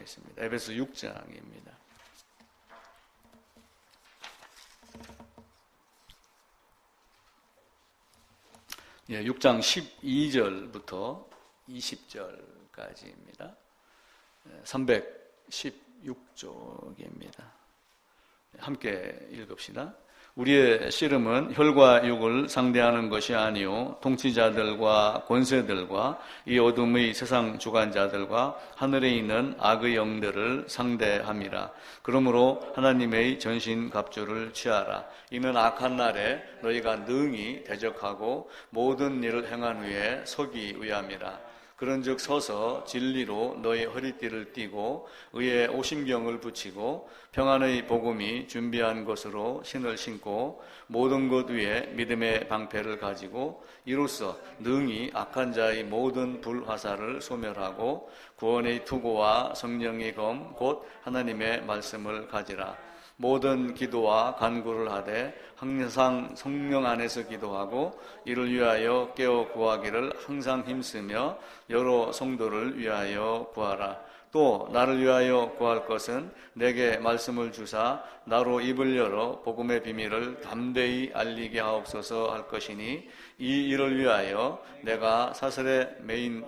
보겠습니다. 에베소 6장입니다. 예, 6장 12절부터 20절까지입니다. 316쪽입니다. 함께 읽읍시다. 우리의 씨름은 혈과 육을 상대하는 것이 아니요 통치자들과 권세들과 이 어둠의 세상 주관자들과 하늘에 있는 악의 영들을 상대함이라. 그러므로 하나님의 전신 갑주를 취하라. 이는 악한 날에 너희가 능히 대적하고 모든 일을 행한 후에 서기 위함이라. 그런즉 서서 진리로 너희 허리띠를 띠고 의의 오심경을 붙이고 평안의 복음이 준비한 것으로 신을 신고 모든 것 위에 믿음의 방패를 가지고 이로써 능히 악한 자의 모든 불화살을 소멸하고 구원의 투구와 성령의 검 곧 하나님의 말씀을 가지라. 모든 기도와 간구를 하되 항상 성령 안에서 기도하고 이를 위하여 깨어 구하기를 항상 힘쓰며 여러 성도를 위하여 구하라. 또 나를 위하여 구할 것은 내게 말씀을 주사 나로 입을 열어 복음의 비밀을 담대히 알리게 하옵소서 할 것이니 이 일을 위하여 내가 사슬에 매인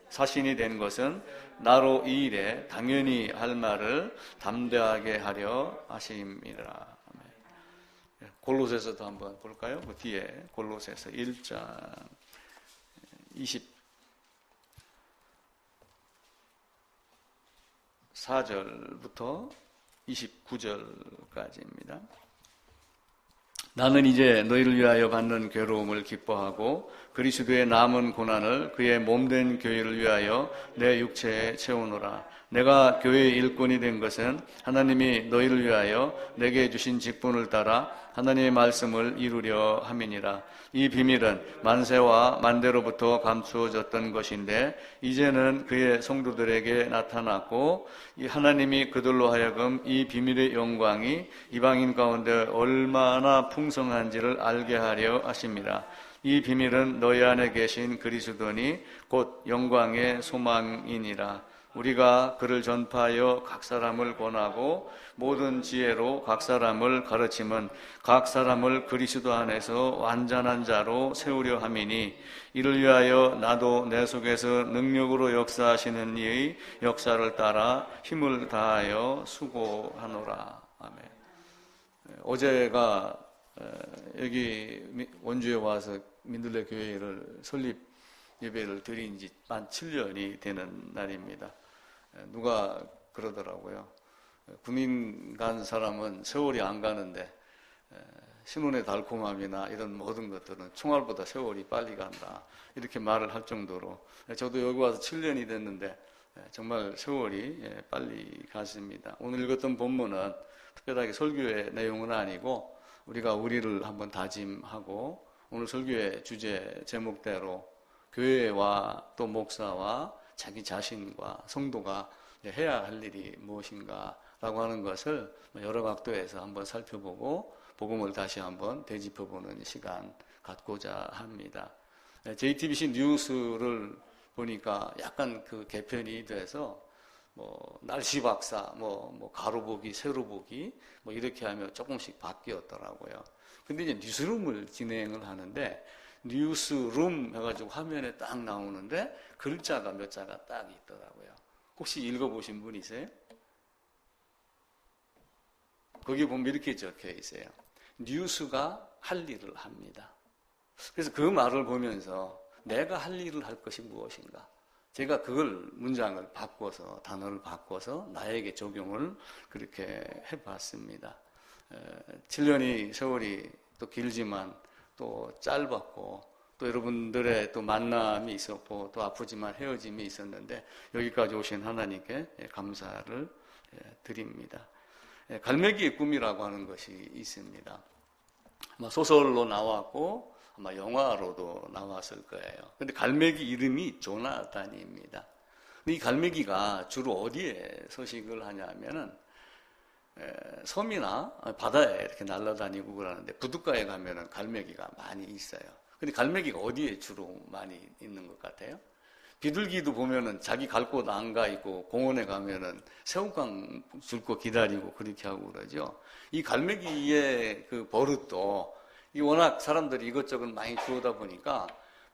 사신이 된 것은 나로 이 일에 당연히 할 말을 담대하게 하려 하심이라. 골로새서도 한번 볼까요? 그 뒤에 골로새서 1장 24절부터 29절까지입니다. 나는 이제 너희를 위하여 받는 괴로움을 기뻐하고 그리스도의 남은 고난을 그의 몸된 교회를 위하여 내 육체에 채우노라. 내가 교회의 일꾼이 된 것은 하나님이 너희를 위하여 내게 주신 직분을 따라 하나님의 말씀을 이루려 함이니라. 이 비밀은 만세와 만대로부터 감추어졌던 것인데 이제는 그의 성도들에게 나타났고 이 하나님이 그들로 하여금 이 비밀의 영광이 이방인 가운데 얼마나 풍성한지를 알게 하려 하심이라. 이 비밀은 너희 안에 계신 그리스도니 곧 영광의 소망이니라. 우리가 그를 전파하여 각 사람을 권하고 모든 지혜로 각 사람을 가르침은 각 사람을 그리스도 안에서 완전한 자로 세우려 함이니 이를 위하여 나도 내 속에서 능력으로 역사하시는 이의 역사를 따라 힘을 다하여 수고하노라. 아멘. 어제가 여기 원주에 와서 민들레 교회를 설립 예배를 드린 지 만 7년이 되는 날입니다. 누가 그러더라고요. 군인 간 사람은 세월이 안 가는데 신혼의 달콤함이나 이런 모든 것들은 총알보다 세월이 빨리 간다. 이렇게 말을 할 정도로 저도 여기 와서 7년이 됐는데 정말 세월이 빨리 갔습니다. 오늘 읽었던 본문은 특별하게 설교의 내용은 아니고 우리가 우리를 한번 다짐하고 오늘 설교의 주제 제목대로 교회와 또 목사와 자기 자신과 성도가 해야 할 일이 무엇인가라고 하는 것을 여러 각도에서 한번 살펴보고 복음을 다시 한번 되짚어보는 시간 갖고자 합니다. JTBC 뉴스를 보니까 약간 그 개편이 돼서 날씨 박사, 가로 보기, 세로 보기, 이렇게 하면 조금씩 바뀌었더라고요. 근데 이제 뉴스룸을 진행을 하는데, 뉴스룸 해가지고 화면에 딱 나오는데, 글자가 몇 자가 딱 있더라고요. 혹시 읽어보신 분이세요? 거기 보면 이렇게 적혀 있어요. 뉴스가 할 일을 합니다. 그래서 그 말을 보면서 내가 할 일을 할 것이 무엇인가? 제가 그걸 문장을 바꿔서 단어를 바꿔서 나에게 적용을 그렇게 해봤습니다. 7년이 세월이 또 길지만 또 짧았고 또 여러분들의 또 만남이 있었고 또 아프지만 헤어짐이 있었는데 여기까지 오신 하나님께 감사를 드립니다. 갈매기의 꿈이라고 하는 것이 있습니다. 아마 소설로 나왔고 아마 영화로도 나왔을 거예요. 근데 갈매기 이름이 조나단입니다. 근데 이 갈매기가 주로 어디에 서식을 하냐면은 섬이나 바다에 이렇게 날아다니고 그러는데 부둣가에 가면은 갈매기가 많이 있어요. 근데 갈매기가 어디에 주로 많이 있는 것 같아요? 비둘기도 보면은 자기 갈 곳 안 가 있고 공원에 가면은 새우깡 줄 거 기다리고 그렇게 하고 그러죠. 이 갈매기의 그 버릇도 이 워낙 사람들이 이것저것 많이 주우다 보니까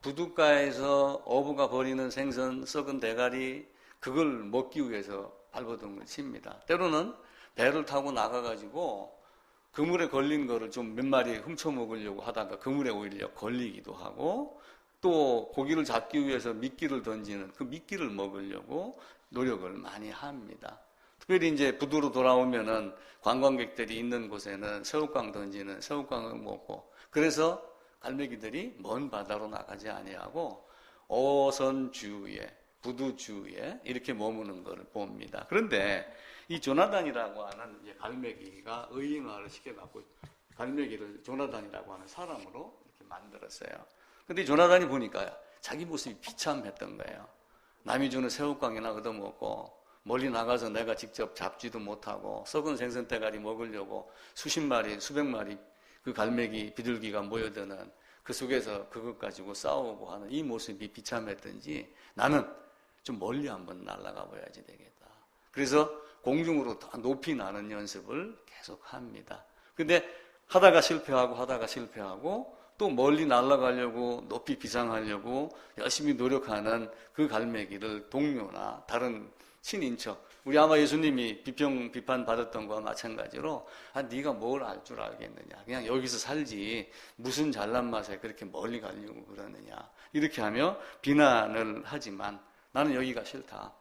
부둣가에서 어부가 버리는 생선, 썩은 대가리 그걸 먹기 위해서 발버둥을 칩니다. 때로는 배를 타고 나가가지고 그물에 걸린 거를 좀 몇 마리 훔쳐 먹으려고 하다가 그물에 오히려 걸리기도 하고 또 고기를 잡기 위해서 미끼를 던지는 그 미끼를 먹으려고 노력을 많이 합니다. 특별히 이제 부두로 돌아오면은 관광객들이 있는 곳에는 새우깡 던지는 새우깡을 먹고 그래서 갈매기들이 먼 바다로 나가지 아니하고 어선 주위에 부두 주위에 이렇게 머무는 것을 봅니다. 그런데 이 조나단이라고 하는 이제 갈매기가 의인화를 시켜갖고 갈매기를 조나단이라고 하는 사람으로 이렇게 만들었어요. 근데 조나단이 보니까 자기 모습이 비참했던 거예요. 남이 주는 새우깡이나 얻어먹고 멀리 나가서 내가 직접 잡지도 못하고 썩은 생선대가리 먹으려고 수십 마리, 수백 마리 그 갈매기, 비둘기가 모여드는 그 속에서 그것 가지고 싸우고 하는 이 모습이 비참했던지 나는 좀 멀리 한번 날아가 봐야지 되겠다. 그래서 공중으로 더 높이 나는 연습을 계속 합니다. 근데 하다가 실패하고 또 멀리 날아가려고 높이 비상하려고 열심히 노력하는 그 갈매기를 동료나 다른 친인척, 우리 아마 예수님이 비판 받았던 거와 마찬가지로 네가 뭘 알 줄 알겠느냐, 그냥 여기서 살지 무슨 잘난 맛에 그렇게 멀리 가려고 그러느냐 이렇게 하며 비난을 하지만 나는 여기가 싫다.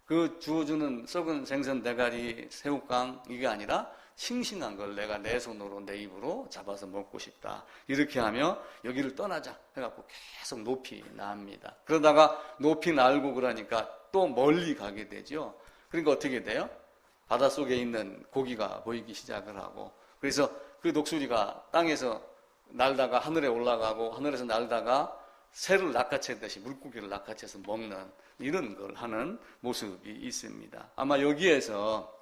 그 주어주는 썩은 생선 대가리 새우깡 이게 아니라 싱싱한 걸 내가 내 손으로 내 입으로 잡아서 먹고 싶다. 이렇게 하며 여기를 떠나자 해갖고 계속 높이 납니다. 그러다가 높이 날고 그러니까 또 멀리 가게 되죠. 그러니까 어떻게 돼요? 바닷속에 있는 고기가 보이기 시작을 하고 그래서 그 독수리가 땅에서 날다가 하늘에 올라가고 하늘에서 날다가 새를 낚아채듯이 물고기를 낚아채서 먹는 이런 걸 하는 모습이 있습니다. 아마 여기에서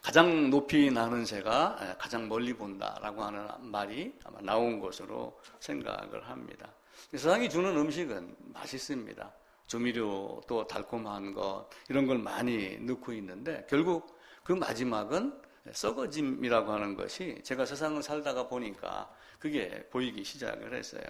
가장 높이 나는 새가 가장 멀리 본다라고 하는 말이 아마 나온 것으로 생각을 합니다. 세상이 주는 음식은 맛있습니다. 조미료 또 달콤한 것 이런 걸 많이 넣고 있는데 결국 그 마지막은 썩어짐이라고 하는 것이 제가 세상을 살다가 보니까 그게 보이기 시작을 했어요.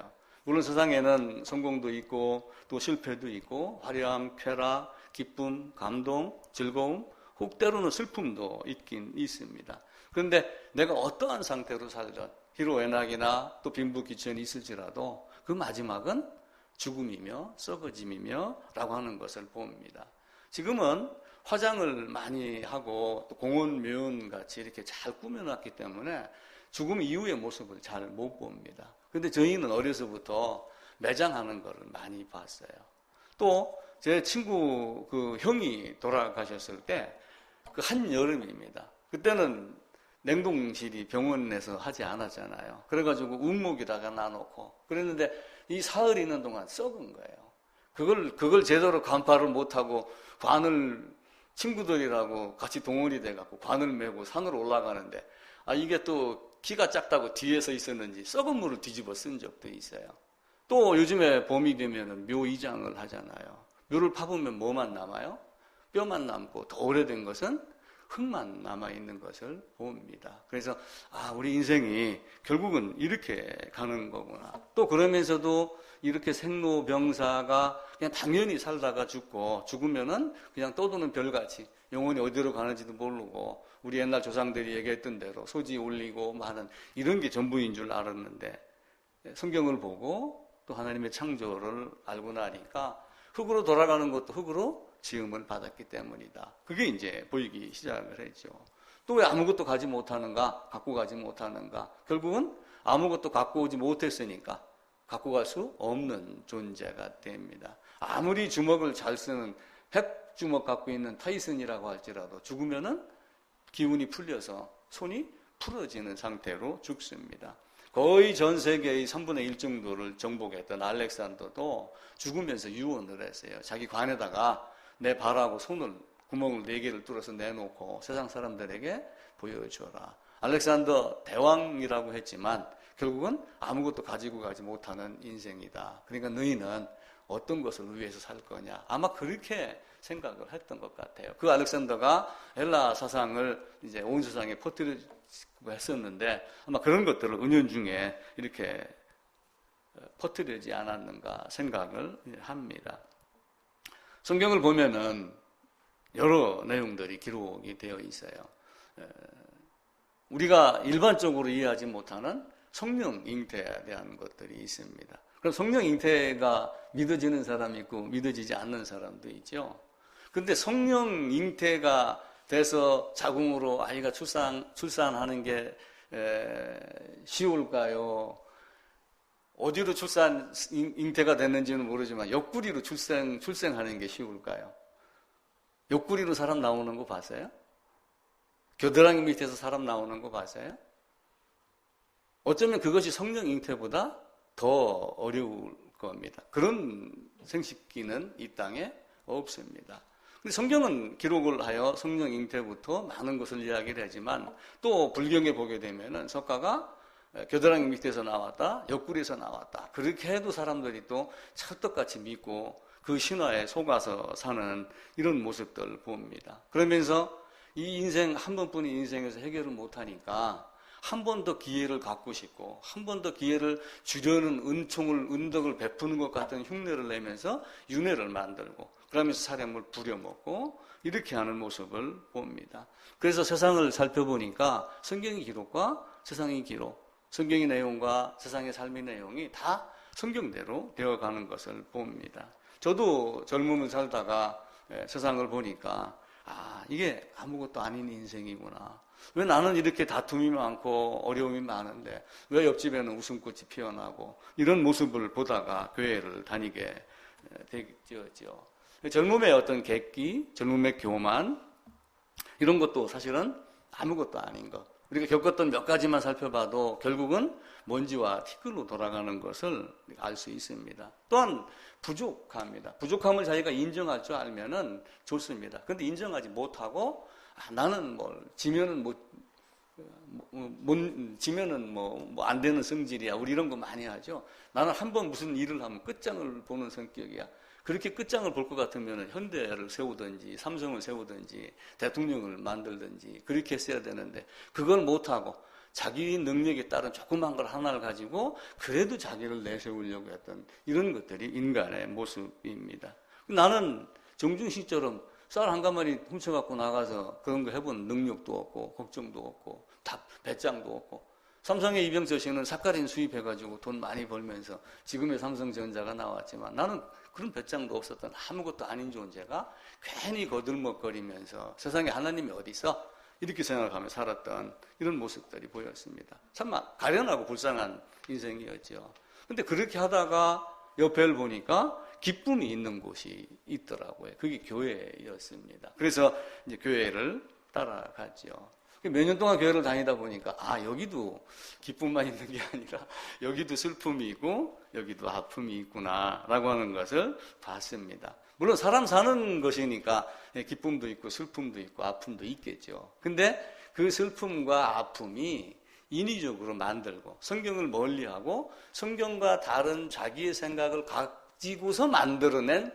물론 세상에는 성공도 있고 또 실패도 있고 화려함, 쾌락, 기쁨, 감동, 즐거움 혹 때로는 슬픔도 있긴 있습니다. 그런데 내가 어떠한 상태로 살든 희로애락이나 또 빈부귀천이 있을지라도 그 마지막은 죽음이며 썩어짐이며 라고 하는 것을 봅니다. 지금은 화장을 많이 하고 또 공원 묘연 같이 이렇게 잘 꾸며놨기 때문에 죽음 이후의 모습을 잘 못 봅니다. 근데 저희는 어려서부터 매장하는 거를 많이 봤어요. 또 제 친구 그 형이 돌아가셨을 때 그 한여름입니다. 그때는 냉동실이 병원에서 하지 않았잖아요. 그래가지고 운목에다가 놔놓고 그랬는데 이 사흘 있는 동안 썩은 거예요. 그걸 제대로 간파를 못하고 관을 친구들이라고 같이 동원이 돼갖고 관을 메고 산으로 올라가는데 이게 또 키가 작다고 뒤에서 있었는지 썩은 물을 뒤집어 쓴 적도 있어요. 또 요즘에 봄이 되면 묘 이장을 하잖아요. 묘를 파보면 뭐만 남아요? 뼈만 남고 더 오래된 것은 흙만 남아있는 것을 봅니다. 그래서 우리 인생이 결국은 이렇게 가는 거구나. 또 그러면서도 이렇게 생로병사가 그냥 당연히 살다가 죽으면은 그냥 떠도는 별같이 영혼이 어디로 가는지도 모르고 우리 옛날 조상들이 얘기했던 대로 소지 올리고 하는 이런 게 전부인 줄 알았는데 성경을 보고 또 하나님의 창조를 알고 나니까 흙으로 돌아가는 것도 흙으로 지음을 받았기 때문이다. 그게 이제 보이기 시작을 했죠. 또 왜 아무것도 가지 못하는가? 갖고 가지 못하는가? 결국은 아무것도 갖고 오지 못했으니까 갖고 갈 수 없는 존재가 됩니다. 아무리 주먹을 잘 쓰는 핵주먹 갖고 있는 타이슨이라고 할지라도 죽으면은 기운이 풀려서 손이 풀어지는 상태로 죽습니다. 거의 전 세계의 3분의 1 정도를 정복했던 알렉산더도 죽으면서 유언을 했어요. 자기 관에다가 내 발하고 손을 구멍을 4개를 뚫어서 내놓고 세상 사람들에게 보여줘라. 알렉산더 대왕이라고 했지만 결국은 아무것도 가지고 가지 못하는 인생이다. 그러니까 너희는 어떤 것을 위해서 살 거냐. 아마 그렇게 생각을 했던 것 같아요. 그 알렉산더가 헬라 사상을 이제 온 세상에 퍼뜨리고 했었는데 아마 그런 것들을 은연중에 이렇게 퍼뜨리지 않았는가 생각을 합니다. 성경을 보면은 여러 내용들이 기록이 되어 있어요. 우리가 일반적으로 이해하지 못하는 성령 잉태에 대한 것들이 있습니다. 그럼 성령 잉태가 믿어지는 사람이 있고 믿어지지 않는 사람도 있죠. 그런데 성령 잉태가 돼서 자궁으로 아이가 출산하는 게 쉬울까요? 어디로 잉태가 됐는지는 모르지만 옆구리로 출생하는 게 쉬울까요? 옆구리로 사람 나오는 거 봤어요? 겨드랑이 밑에서 사람 나오는 거 봤어요? 어쩌면 그것이 성령 잉태보다 더 어려울 겁니다. 그런 생식기는 이 땅에 없습니다. 근데 성경은 기록을 하여 성령 잉태부터 많은 것을 이야기를 하지만 또 불경에 보게 되면은 석가가 겨드랑이 밑에서 나왔다, 옆구리에서 나왔다. 그렇게 해도 사람들이 또 찰떡같이 믿고 그 신화에 속아서 사는 이런 모습들을 봅니다. 그러면서 이 인생, 한 번뿐인 인생에서 해결을 못하니까 한 번 더 기회를 갖고 싶고 한 번 더 기회를 주려는 은덕을 베푸는 것 같은 흉내를 내면서 윤회를 만들고 그러면서 사람을 부려먹고 이렇게 하는 모습을 봅니다. 그래서 세상을 살펴보니까 성경의 기록과 세상의 기록, 성경의 내용과 세상의 삶의 내용이 다 성경대로 되어가는 것을 봅니다. 저도 젊음을 살다가 세상을 보니까 이게 아무것도 아닌 인생이구나. 왜 나는 이렇게 다툼이 많고 어려움이 많은데 왜 옆집에는 웃음꽃이 피어나고 이런 모습을 보다가 교회를 다니게 되었죠. 젊음의 어떤 객기, 젊음의 교만 이런 것도 사실은 아무것도 아닌 것. 우리가 겪었던 몇 가지만 살펴봐도 결국은 먼지와 티끌로 돌아가는 것을 알 수 있습니다. 또한 부족합니다. 부족함을 자기가 인정할 줄 알면은 좋습니다. 그런데 인정하지 못하고 나는 지면은 안 되는 성질이야. 우리 이런 거 많이 하죠. 나는 한번 무슨 일을 하면 끝장을 보는 성격이야. 그렇게 끝장을 볼 것 같으면 현대를 세우든지 삼성을 세우든지 대통령을 만들든지 그렇게 했어야 되는데 그걸 못하고 자기 능력에 따른 조그만 걸 하나를 가지고 그래도 자기를 내세우려고 했던 이런 것들이 인간의 모습입니다. 나는 정중식처럼 쌀 한 가마니 훔쳐갖고 나가서 그런 거 해본 능력도 없고 걱정도 없고 배짱도 없고 삼성의 이병철 씨는 삿갈인 수입해가지고 돈 많이 벌면서 지금의 삼성전자가 나왔지만 나는 그런 배짱도 없었던 아무것도 아닌 존재가 괜히 거들먹거리면서 세상에 하나님이 어디 있어? 이렇게 생각하며 살았던 이런 모습들이 보였습니다. 참 가련하고 불쌍한 인생이었죠. 근데 그렇게 하다가 옆에를 보니까 기쁨이 있는 곳이 있더라고요. 그게 교회였습니다. 그래서 이제 교회를 따라갔죠. 몇 년 동안 교회를 다니다 보니까 여기도 기쁨만 있는 게 아니라 여기도 슬픔이 있고 여기도 아픔이 있구나라고 하는 것을 봤습니다. 물론 사람 사는 것이니까 기쁨도 있고 슬픔도 있고 아픔도 있겠죠. 근데 그 슬픔과 아픔이 인위적으로 만들고 성경을 멀리하고 성경과 다른 자기의 생각을 가지고서 만들어낸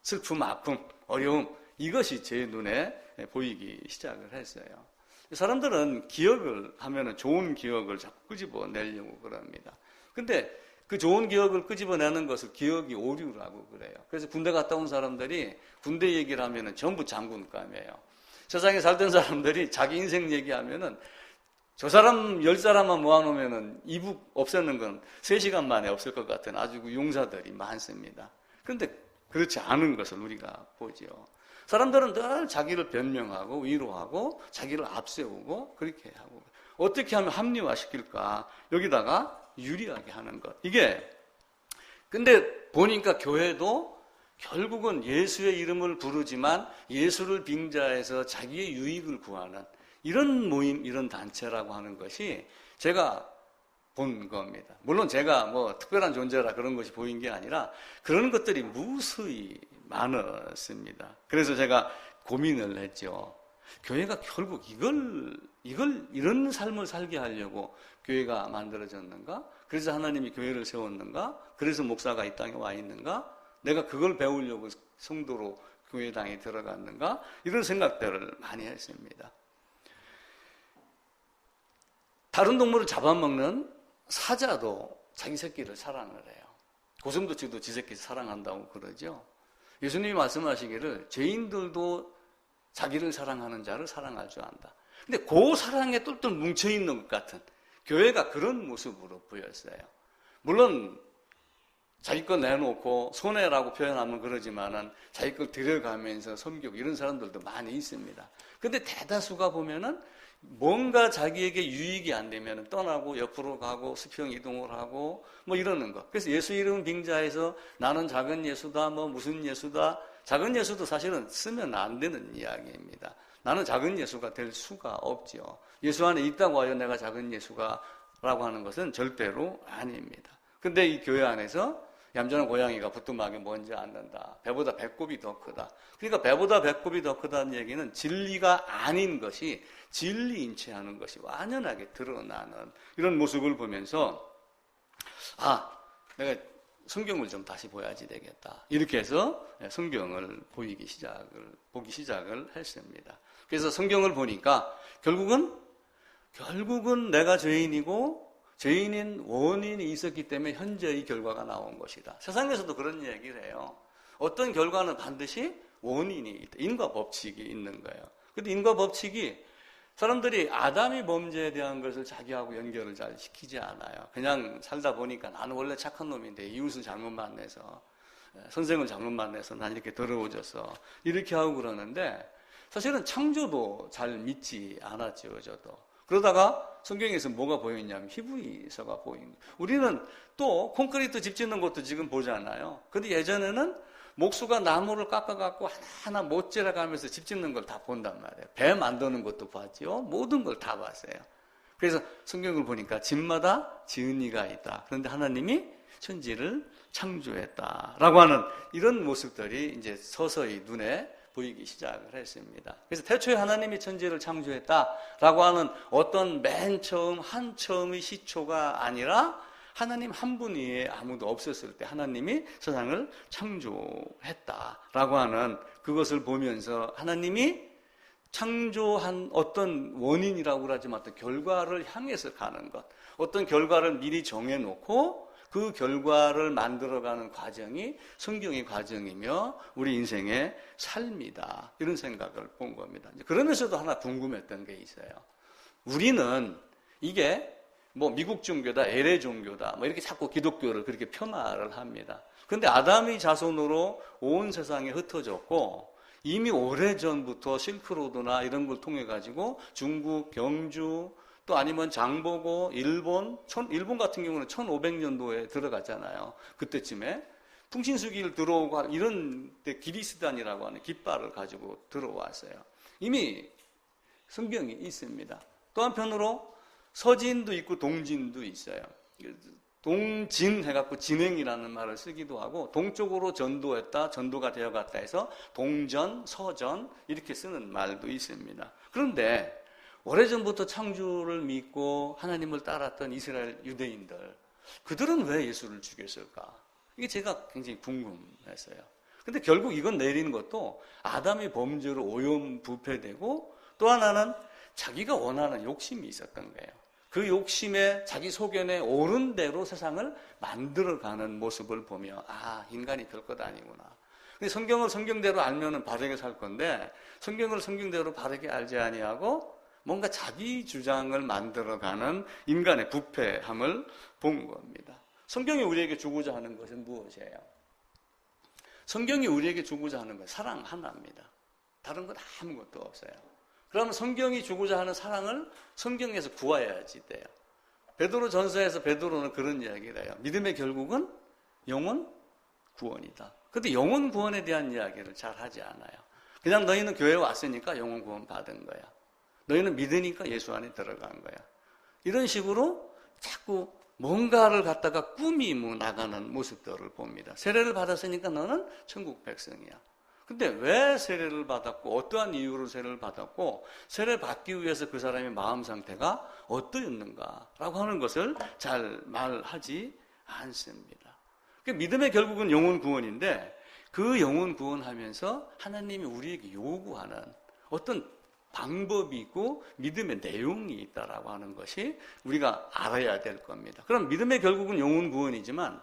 슬픔, 아픔, 어려움 이것이 제 눈에 보이기 시작을 했어요. 사람들은 기억을 하면은 좋은 기억을 자꾸 끄집어내려고 그럽니다. 근데 그 좋은 기억을 끄집어내는 것을 기억이 오류라고 그래요. 그래서 군대 갔다 온 사람들이 군대 얘기를 하면은 전부 장군감이에요. 세상에 살던 사람들이 자기 인생 얘기하면은 저 사람 10사람만 모아놓으면은 이북 없애는 건 3시간 만에 없을 것 같은 아주 용사들이 많습니다. 그런데 그렇지 않은 것을 우리가 보죠. 사람들은 늘 자기를 변명하고 위로하고 자기를 앞세우고 그렇게 하고 어떻게 하면 합리화시킬까 여기다가 유리하게 하는 것. 이게 근데 보니까 교회도 결국은 예수의 이름을 부르지만 예수를 빙자해서 자기의 유익을 구하는 이런 모임, 이런 단체라고 하는 것이 제가 본 겁니다. 물론 제가 특별한 존재라 그런 것이 보인 게 아니라 그런 것들이 무수히 많았습니다. 그래서 제가 고민을 했죠. 교회가 결국 이런 삶을 살게 하려고 교회가 만들어졌는가? 그래서 하나님이 교회를 세웠는가? 그래서 목사가 이 땅에 와 있는가? 내가 그걸 배우려고 성도로 교회당에 들어갔는가? 이런 생각들을 많이 했습니다. 다른 동물을 잡아먹는 사자도 자기 새끼를 사랑을 해요. 고슴도치도 지 새끼 사랑한다고 그러죠. 예수님이 말씀하시기를 죄인들도 자기를 사랑하는 자를 사랑할 줄 안다. 근데 그 사랑에 똘똘 뭉쳐있는 것 같은 교회가 그런 모습으로 보였어요. 물론 자기 거 내놓고 손해라고 표현하면 그러지만은 자기 걸 들여가면서 섬기고 이런 사람들도 많이 있습니다. 근데 대다수가 보면은 뭔가 자기에게 유익이 안 되면 떠나고 옆으로 가고 수평 이동을 하고 뭐 이러는 거. 그래서 예수 이름 빙자해서 나는 작은 예수다 뭐 무슨 예수다. 작은 예수도 사실은 쓰면 안 되는 이야기입니다. 나는 작은 예수가 될 수가 없죠. 예수 안에 있다고 하여 내가 작은 예수가 라고 하는 것은 절대로 아닙니다. 근데 이 교회 안에서 얌전한 고양이가 부뚜막에 뭔지 않는다. 배보다 배꼽이 더 크다. 그러니까 배보다 배꼽이 더 크다는 얘기는 진리가 아닌 것이 진리인 채 하는 것이 완연하게 드러나는 이런 모습을 보면서 내가 성경을 좀 다시 보야지 되겠다. 이렇게 해서 성경을 보기 시작을 했습니다. 그래서 성경을 보니까 결국은 내가 죄인이고 죄인인 원인이 있었기 때문에 현재의 결과가 나온 것이다. 세상에서도 그런 얘기를 해요. 어떤 결과는 반드시 원인이 있다. 인과 법칙이 있는 거예요. 근데 인과 법칙이 사람들이 아담이 범죄에 대한 것을 자기하고 연결을 잘 시키지 않아요. 그냥 살다 보니까 나는 원래 착한 놈인데 이웃을 잘못 만나서 선생을 잘못 만나서 난 이렇게 더러워져서 이렇게 하고 그러는데 사실은 창조도 잘 믿지 않았죠. 저도. 그러다가 성경에서 뭐가 보였냐면 히브리서가 보인 거예요. 우리는 또 콘크리트 집 짓는 것도 지금 보잖아요. 근데 예전에는 목수가 나무를 깎아갖고 하나하나 못질러 가면서 집 짓는 걸 다 본단 말이에요. 배 만드는 것도 봤죠. 모든 걸 다 봤어요. 그래서 성경을 보니까 집마다 지은 이가 있다. 그런데 하나님이 천지를 창조했다라고 하는 이런 모습들이 이제 서서히 눈에 보이기 시작을 했습니다. 그래서 태초에 하나님이 천지를 창조했다라고 하는 어떤 맨 처음의 시초가 아니라 하나님 한 분 외에 아무도 없었을 때 하나님이 세상을 창조했다라고 하는 그것을 보면서 하나님이 창조한 어떤 원인이라고 그러지만 어떤 결과를 향해서 가는 것, 어떤 결과를 미리 정해놓고 그 결과를 만들어가는 과정이 성경의 과정이며 우리 인생의 삶이다. 이런 생각을 본 겁니다. 그러면서도 하나 궁금했던 게 있어요. 우리는 이게 뭐 미국 종교다, LA 종교다, 뭐 이렇게 자꾸 기독교를 그렇게 폄하를 합니다. 그런데 아담의 자손으로 온 세상에 흩어졌고 이미 오래전부터 실크로드나 이런 걸 통해 가지고 중국, 경주, 또 아니면 장보고, 일본 같은 경우는 1500년도에 들어갔잖아요. 그때쯤에 풍신수기를 들어오고 이런 때 기리스단이라고 하는 깃발을 가지고 들어왔어요. 이미 성경이 있습니다. 또 한편으로 서진도 있고 동진도 있어요. 동진 해갖고 진행이라는 말을 쓰기도 하고 동쪽으로 전도했다, 전도가 되어갔다 해서 동전, 서전 이렇게 쓰는 말도 있습니다. 그런데 오래전부터 창조를 믿고 하나님을 따랐던 이스라엘 유대인들, 그들은 왜 예수를 죽였을까? 이게 제가 굉장히 궁금했어요. 근데 결국 이건 내리는 것도 아담의 범죄로 오염부패되고 또 하나는 자기가 원하는 욕심이 있었던 거예요. 그 욕심에 자기 소견에 옳은 대로 세상을 만들어가는 모습을 보며 인간이 별것 아니구나. 근데 성경을 성경대로 알면은 바르게 살 건데 성경을 성경대로 바르게 알지 아니하고 뭔가 자기 주장을 만들어가는 인간의 부패함을 본 겁니다. 성경이 우리에게 주고자 하는 것은 무엇이에요? 성경이 우리에게 주고자 하는 것은 사랑 하나입니다. 다른 건 아무것도 없어요. 그러면 성경이 주고자 하는 사랑을 성경에서 구해야지 돼요. 베드로 전서에서 베드로는 그런 이야기를 해요. 믿음의 결국은 영혼 구원이다. 그런데 영혼 구원에 대한 이야기를 잘 하지 않아요. 그냥 너희는 교회에 왔으니까 영혼 구원 받은 거야. 너희는 믿으니까 예수 안에 들어간 거야. 이런 식으로 자꾸 뭔가를 갖다가 꾸미고 나가는 모습들을 봅니다. 세례를 받았으니까 너는 천국 백성이야. 근데 왜 세례를 받았고 어떠한 이유로 세례를 받았고 세례 받기 위해서 그 사람의 마음 상태가 어떠했는가라고 하는 것을 잘 말하지 않습니다. 그 믿음의 결국은 영혼 구원인데 그 영혼 구원하면서 하나님이 우리에게 요구하는 어떤 방법이 있고 믿음의 내용이 있다라고 하는 것이 우리가 알아야 될 겁니다. 그럼 믿음의 결국은 영혼 구원이지만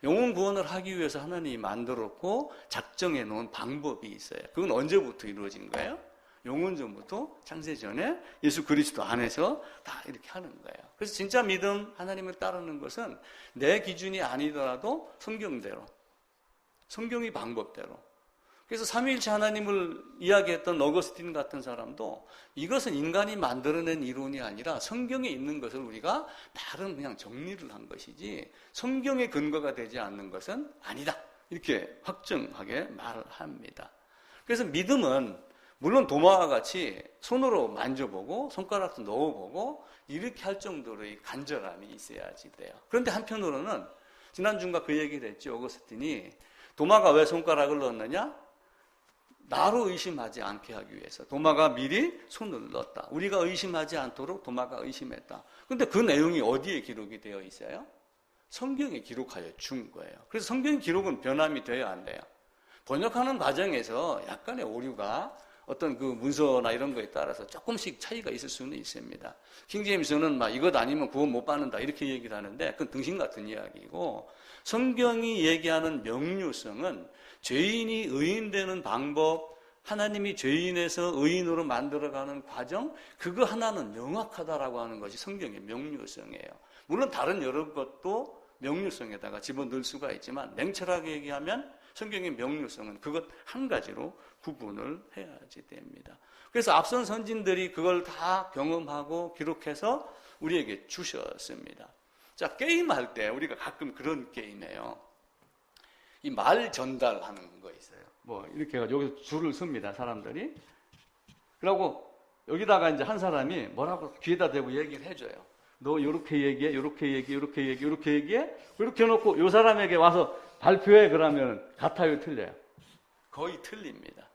영혼 구원을 하기 위해서 하나님이 만들었고 작정해 놓은 방법이 있어요. 그건 언제부터 이루어진 거예요? 영원전부터 창세전에 예수 그리스도 안에서 다 이렇게 하는 거예요. 그래서 진짜 믿음, 하나님을 따르는 것은 내 기준이 아니더라도 성경대로, 성경의 방법대로. 그래서 삼위일체 하나님을 이야기했던 어거스틴 같은 사람도 이것은 인간이 만들어낸 이론이 아니라 성경에 있는 것을 우리가 다른 그냥 정리를 한 것이지 성경의 근거가 되지 않는 것은 아니다. 이렇게 확정하게 말합니다. 그래서 믿음은 물론 도마와 같이 손으로 만져보고 손가락도 넣어보고 이렇게 할 정도로의 간절함이 있어야지 돼요. 그런데 한편으로는 지난주인가 그 얘기를 했죠. 어거스틴이 도마가 왜 손가락을 넣었느냐? 나로 의심하지 않게 하기 위해서 도마가 미리 손을 넣었다. 우리가 의심하지 않도록 도마가 의심했다. 그런데 그 내용이 어디에 기록이 되어 있어요? 성경에 기록하여 준 거예요. 그래서 성경 기록은 변함이 돼야 안 돼요. 번역하는 과정에서 약간의 오류가 어떤 그 문서나 이런 거에 따라서 조금씩 차이가 있을 수는 있습니다. 킹제임스는 막 이것 아니면 구원 못 받는다 이렇게 얘기를 하는데 그건 등신 같은 이야기이고 성경이 얘기하는 명료성은 죄인이 의인되는 방법, 하나님이 죄인에서 의인으로 만들어가는 과정 그거 하나는 명확하다라고 하는 것이 성경의 명료성이에요. 물론 다른 여러 것도 명료성에다가 집어넣을 수가 있지만 냉철하게 얘기하면 성경의 명료성은 그것 한 가지로 구분을 해야지 됩니다. 그래서 앞선 선진들이 그걸 다 경험하고 기록해서 우리에게 주셨습니다. 자, 게임할 때 우리가 가끔 그런 게임해요. 이 말 전달하는 거 있어요. 뭐 이렇게 해가지고 여기서 줄을 섭니다, 사람들이. 그러고 여기다가 이제 한 사람이 뭐라고 귀에다 대고 얘기를 해줘요. 너 요렇게 얘기해, 요렇게 얘기해, 요렇게 얘기해, 요렇게 얘기해. 이렇게 해놓고 요 사람에게 와서 발표해 그러면 같아요, 틀려요? 거의 틀립니다.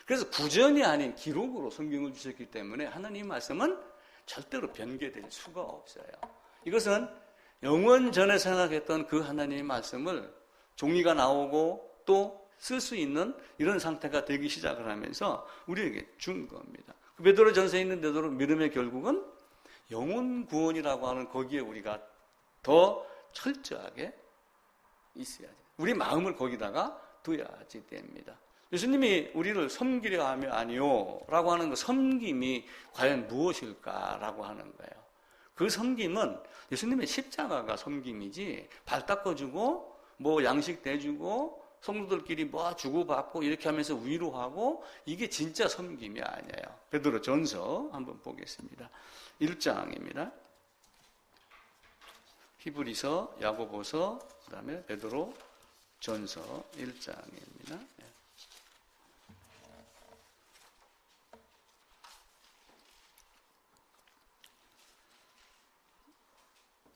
그래서 구전이 아닌 기록으로 성경을 주셨기 때문에 하나님 말씀은 절대로 변개될 수가 없어요. 이것은 영원 전에 생각했던 그 하나님의 말씀을 종이가 나오고 또 쓸 수 있는 이런 상태가 되기 시작을 하면서 우리에게 준 겁니다. 베드로 전서에 있는 데도 믿음의 결국은 영혼 구원이라고 하는 거기에 우리가 더 철저하게 있어야지. 우리 마음을 거기다가 둬야지 됩니다. 예수님이 우리를 섬기려 하며 아니요 라고 하는 그 섬김이 과연 무엇일까라고 하는 거예요. 그 섬김은 예수님의 십자가가 섬김이지 발 닦아주고 뭐 양식 대주고 성도들끼리 뭐 주고받고 이렇게 하면서 위로하고 이게 진짜 섬김이 아니에요. 베드로 전서 한번 보겠습니다. 1장입니다. 히브리서, 야고보서, 그 다음에 베드로 전서 1장입니다.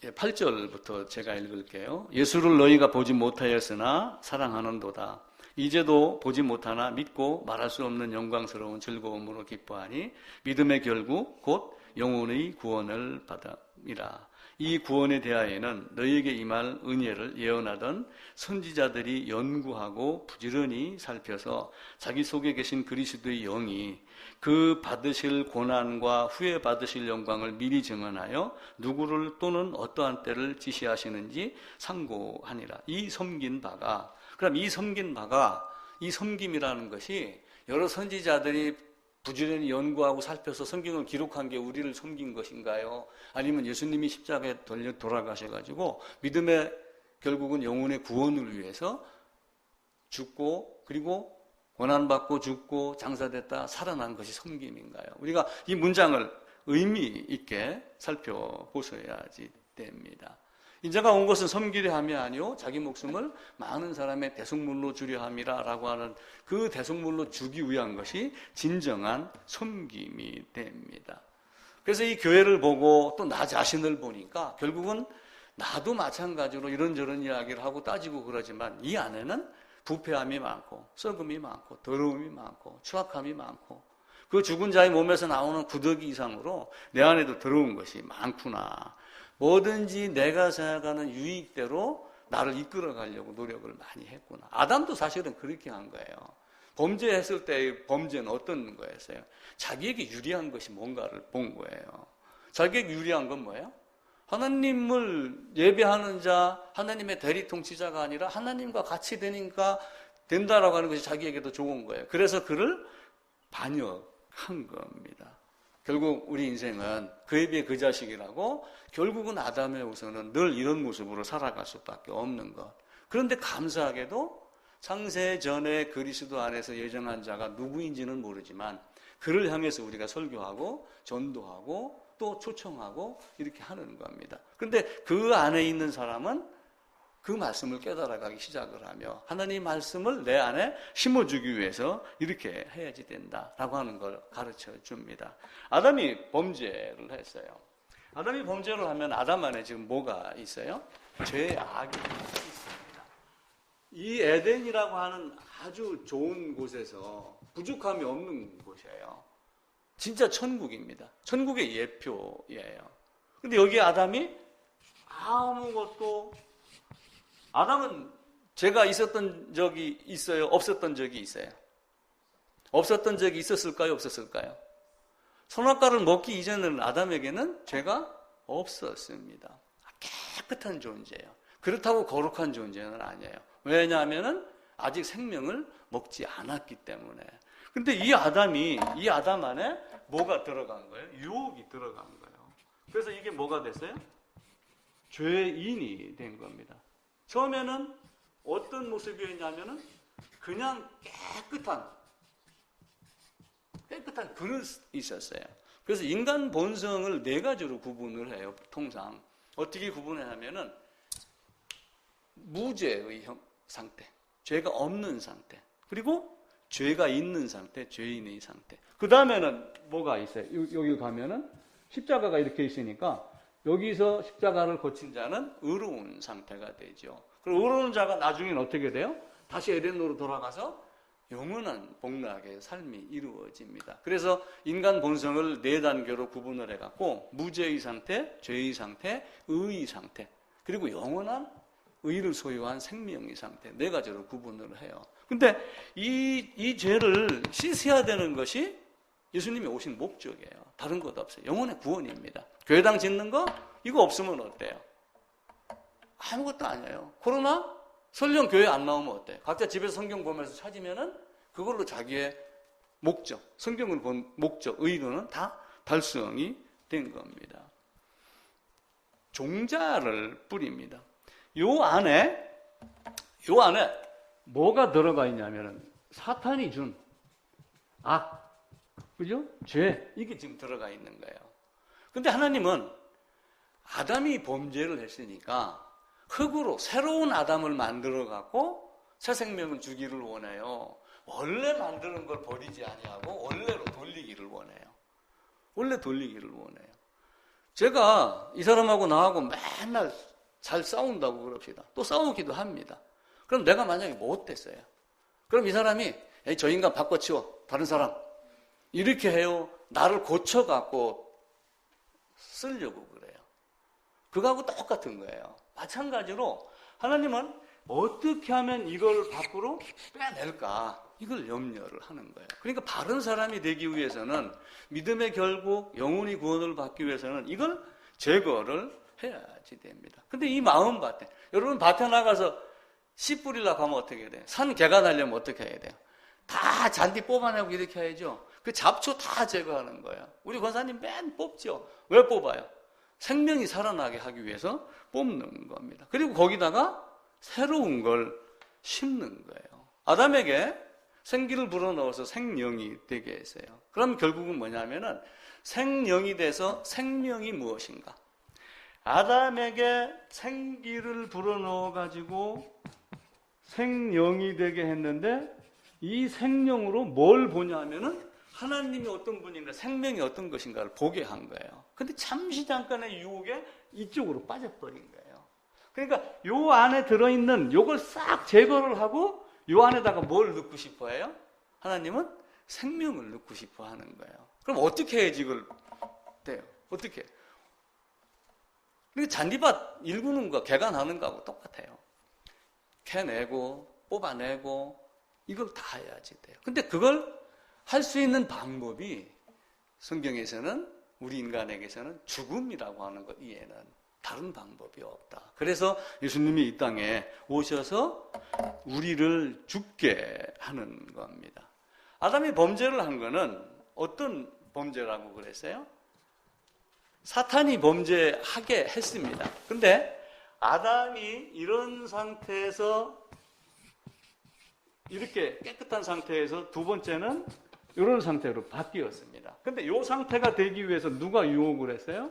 8절부터 제가 읽을게요. 예수를 너희가 보지 못하였으나 사랑하는도다. 이제도 보지 못하나 믿고 말할 수 없는 영광스러운 즐거움으로 기뻐하니 믿음의 결국 곧 영혼의 구원을 받음이라. 이 구원에 대하여는 너희에게 임할 은혜를 예언하던 선지자들이 연구하고 부지런히 살펴서 자기 속에 계신 그리스도의 영이 그 받으실 고난과 후에 받으실 영광을 미리 증언하여 누구를 또는 어떠한 때를 지시하시는지 상고하니라. 이 섬긴 바가, 그럼 이 섬긴 바가, 이 섬김이라는 것이 여러 선지자들이 부지런히 연구하고 살펴서 성경을 기록한 게 우리를 섬긴 것인가요? 아니면 예수님이 십자가에 돌려 돌아가셔가지고 믿음의 결국은 영혼의 구원을 위해서 죽고 그리고 고난받고 죽고 장사됐다 살아난 것이 섬김인가요? 우리가 이 문장을 의미 있게 살펴보셔야지 됩니다. 인자가 온 것은 섬기려 함이 아니요 자기 목숨을 많은 사람의 대속물로 주려 함이라 라고 하는 그 대속물로 주기 위한 것이 진정한 섬김이 됩니다. 그래서 이 교회를 보고 또 나 자신을 보니까 결국은 나도 마찬가지로 이런저런 이야기를 하고 따지고 그러지만 이 안에는 부패함이 많고 썩음이 많고 더러움이 많고 추악함이 많고 그 죽은 자의 몸에서 나오는 구더기 이상으로 내 안에도 더러운 것이 많구나. 뭐든지 내가 생각하는 유익대로 나를 이끌어 가려고 노력을 많이 했구나. 아담도 사실은 그렇게 한 거예요. 범죄했을 때의 범죄는 어떤 거였어요? 자기에게 유리한 것이 뭔가를 본 거예요. 자기에게 유리한 건 뭐예요? 하나님을 예배하는 자, 하나님의 대리 통치자가 아니라 하나님과 같이 되니까 된다라고 하는 것이 자기에게도 좋은 거예요. 그래서 그를 반역한 겁니다. 결국 우리 인생은 그에 비해 그 자식이라고 결국은 아담의 후손은 늘 이런 모습으로 살아갈 수밖에 없는 것. 그런데 감사하게도 창세 전에 그리스도 안에서 예정한 자가 누구인지는 모르지만 그를 향해서 우리가 설교하고 전도하고 또 초청하고 이렇게 하는 겁니다. 그런데 그 안에 있는 사람은 그 말씀을 깨달아가기 시작을 하며 하나님 말씀을 내 안에 심어주기 위해서 이렇게 해야지 된다라고 하는 걸 가르쳐 줍니다. 아담이 범죄를 했어요. 아담이 범죄를 하면 아담 안에 지금 뭐가 있어요? 죄악이 있습니다. 이 에덴이라고 하는 아주 좋은 곳에서 부족함이 없는 곳이에요. 진짜 천국입니다. 천국의 예표예요. 근데 여기 아담이 아무것도, 아담은 죄가 있었던 적이 있어요? 없었던 적이 있어요? 없었던 적이 있었을까요? 없었을까요? 선악과를 먹기 이전에는 아담에게는 죄가 없었습니다. 깨끗한 존재예요. 그렇다고 거룩한 존재는 아니에요. 왜냐하면 아직 생명을 먹지 않았기 때문에. 근데 이 아담 안에 뭐가 들어간 거예요? 유혹이 들어간 거예요. 그래서 이게 뭐가 됐어요? 죄인이 된 겁니다. 처음에는 어떤 모습이었냐면은 그냥 깨끗한 그릇이 있었어요. 그래서 인간 본성을 네 가지로 구분을 해요. 통상 어떻게 구분하냐면은 무죄의 상태, 죄가 없는 상태, 그리고 죄가 있는 상태, 죄인의 상태. 그 다음에는 뭐가 있어요? 여기 가면은 십자가가 이렇게 있으니까 여기서 십자가를 거친 자는 의로운 상태가 되죠. 그리고 의로운 자가 나중에는 어떻게 돼요? 다시 에덴으로 돌아가서 영원한 복락의 삶이 이루어집니다. 그래서 인간 본성을 네 단계로 구분을 해갖고 무죄의 상태, 죄의 상태, 의의 상태, 그리고 영원한 의를 소유한 생명의 상태, 네 가지로 구분을 해요. 근데 이 죄를 씻어야 되는 것이 예수님이 오신 목적이에요. 다른 것 없어요. 영혼의 구원입니다. 교회당 짓는 거 이거 없으면 어때요? 아무것도 아니에요. 그러나 설령 교회 안 나오면 어때요? 각자 집에서 성경 보면서 찾으면은 그걸로 자기의 목적, 성경을 본 목적, 의도는 다 달성이 된 겁니다. 종자를 뿌립니다. 요 안에 뭐가 들어가 있냐면은 사탄이 준 악, 그죠? 죄, 이게 지금 들어가 있는 거예요. 근데 하나님은 아담이 범죄를 했으니까 흙으로 새로운 아담을 만들어 갖고 새 생명을 주기를 원해요. 원래 만드는 걸 버리지 아니하고 원래로 돌리기를 원해요. 원래 돌리기를 원해요. 제가 이 사람하고 나하고 맨날 잘 싸운다고 그럽시다. 또 싸우기도 합니다. 그럼 내가 만약에 못됐어요. 그럼 이 사람이 저 인간 바꿔치워, 다른 사람 이렇게 해요. 나를 고쳐갖고 쓰려고 그래요. 그거하고 똑같은 거예요. 마찬가지로 하나님은 어떻게 하면 이걸 밖으로 빼낼까, 이걸 염려를 하는 거예요. 그러니까 바른 사람이 되기 위해서는, 믿음의 결국 영혼이 구원을 받기 위해서는 이걸 제거를 해야지 됩니다. 근데 이 마음밭에, 여러분 밭에 나가서 씨 뿌리려고 하면 어떻게 해야 돼요? 산 개간하려면 어떻게 해야 돼요? 다 잔디 뽑아내고 이렇게 해야죠. 그 잡초 다 제거하는 거예요. 우리 권사님 맨 뽑죠. 왜 뽑아요? 생명이 살아나게 하기 위해서 뽑는 겁니다. 그리고 거기다가 새로운 걸 심는 거예요. 아담에게 생기를 불어넣어서 생명이 되게 했어요. 그럼 결국은 뭐냐면은 생명이 돼서 생명이 무엇인가? 아담에게 생기를 불어넣어가지고 생명이 되게 했는데 이 생명으로 뭘 보냐면은 하나님이 어떤 분인가, 생명이 어떤 것인가를 보게 한 거예요. 근데 잠시 잠깐의 유혹에 이쪽으로 빠져버린 거예요. 그러니까 요 안에 들어있는 요걸 싹 제거를 하고 요 안에다가 뭘 넣고 싶어 해요? 하나님은 생명을 넣고 싶어 하는 거예요. 그럼 어떻게 해야지 이걸 돼요? 어떻게? 그러니까 잔디밭 일구는 거, 개간하는 거하고 똑같아요. 캐내고 뽑아내고 이걸 다 해야지 돼요. 근데 그걸 할 수 있는 방법이 성경에서는 우리 인간에게서는 죽음이라고 하는 것 이외에는 다른 방법이 없다. 그래서 예수님이 이 땅에 오셔서 우리를 죽게 하는 겁니다. 아담이 범죄를 한 거는 어떤 범죄라고 그랬어요? 사탄이 범죄하게 했습니다. 근데 아담이 이런 상태에서 이렇게 깨끗한 상태에서 두 번째는 이런 상태로 바뀌었습니다. 근데 이 상태가 되기 위해서 누가 유혹을 했어요?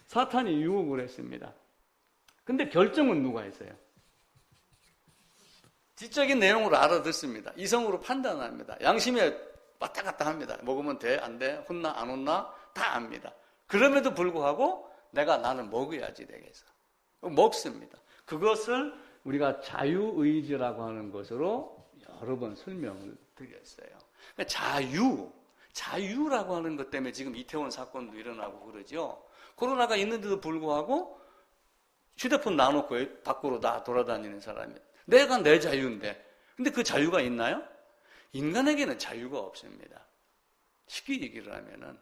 사탄이 유혹을 했습니다. 근데 결정은 누가 했어요? 지적인 내용으로 알아듣습니다. 이성으로 판단합니다. 양심에 왔다 갔다 합니다. 먹으면 돼? 안 돼? 혼나? 안 혼나? 다 압니다. 그럼에도 불구하고 나는 먹어야지 되겠어. 먹습니다. 그것을 우리가 자유의지라고 하는 것으로 여러 번 설명을 드렸어요. 자유라고 하는 것 때문에 지금 이태원 사건도 일어나고 그러죠. 코로나가 있는데도 불구하고 휴대폰 놔놓고 밖으로 다 돌아다니는 사람이 내가 내 자유인데 근데 그 자유가 있나요? 인간에게는 자유가 없습니다. 쉽게 얘기를 하면은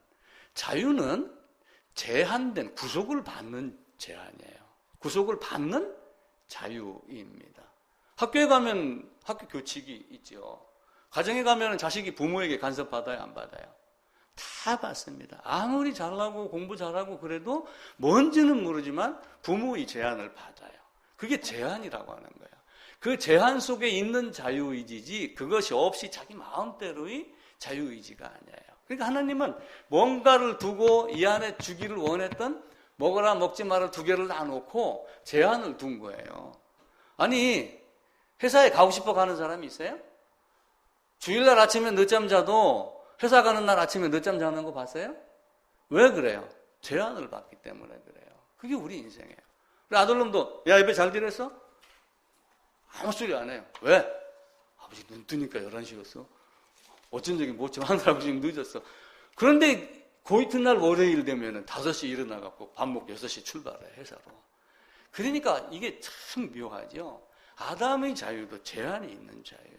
자유는 제한된 구속을 받는 제한이에요. 구속을 받는 자유입니다. 학교에 가면 학교 교칙이 있죠. 가정에 가면 자식이 부모에게 간섭받아요, 안 받아요? 다 받습니다. 아무리 잘하고 공부 잘하고 그래도 뭔지는 모르지만 부모의 제한을 받아요. 그게 제한이라고 하는 거예요. 그 제한 속에 있는 자유의지지 그것이 없이 자기 마음대로의 자유의지가 아니에요. 그러니까 하나님은 뭔가를 두고 이 안에 주기를 원했던 먹어라 먹지 마라 두 개를 다 놓고 제한을 둔 거예요. 아니 회사에 가고 싶어 가는 사람이 있어요? 주일날 아침에 늦잠 자도 회사 가는 날 아침에 늦잠 자는 거 봤어요? 왜 그래요? 제한을 받기 때문에 그래요. 그게 우리 인생이에요. 우리 아들놈도 야 예배 잘 지냈어? 아무 소리 안 해요. 왜? 아버지 눈 뜨니까 11시였어. 어쩐 적이 못 참 하느라고 지금 늦었어. 그런데 그 이튿날 월요일 되면 5시 일어나갖고 밥 먹고 6시 출발해 회사로. 그러니까 이게 참 묘하죠. 아담의 자유도 제한이 있는 자유예요.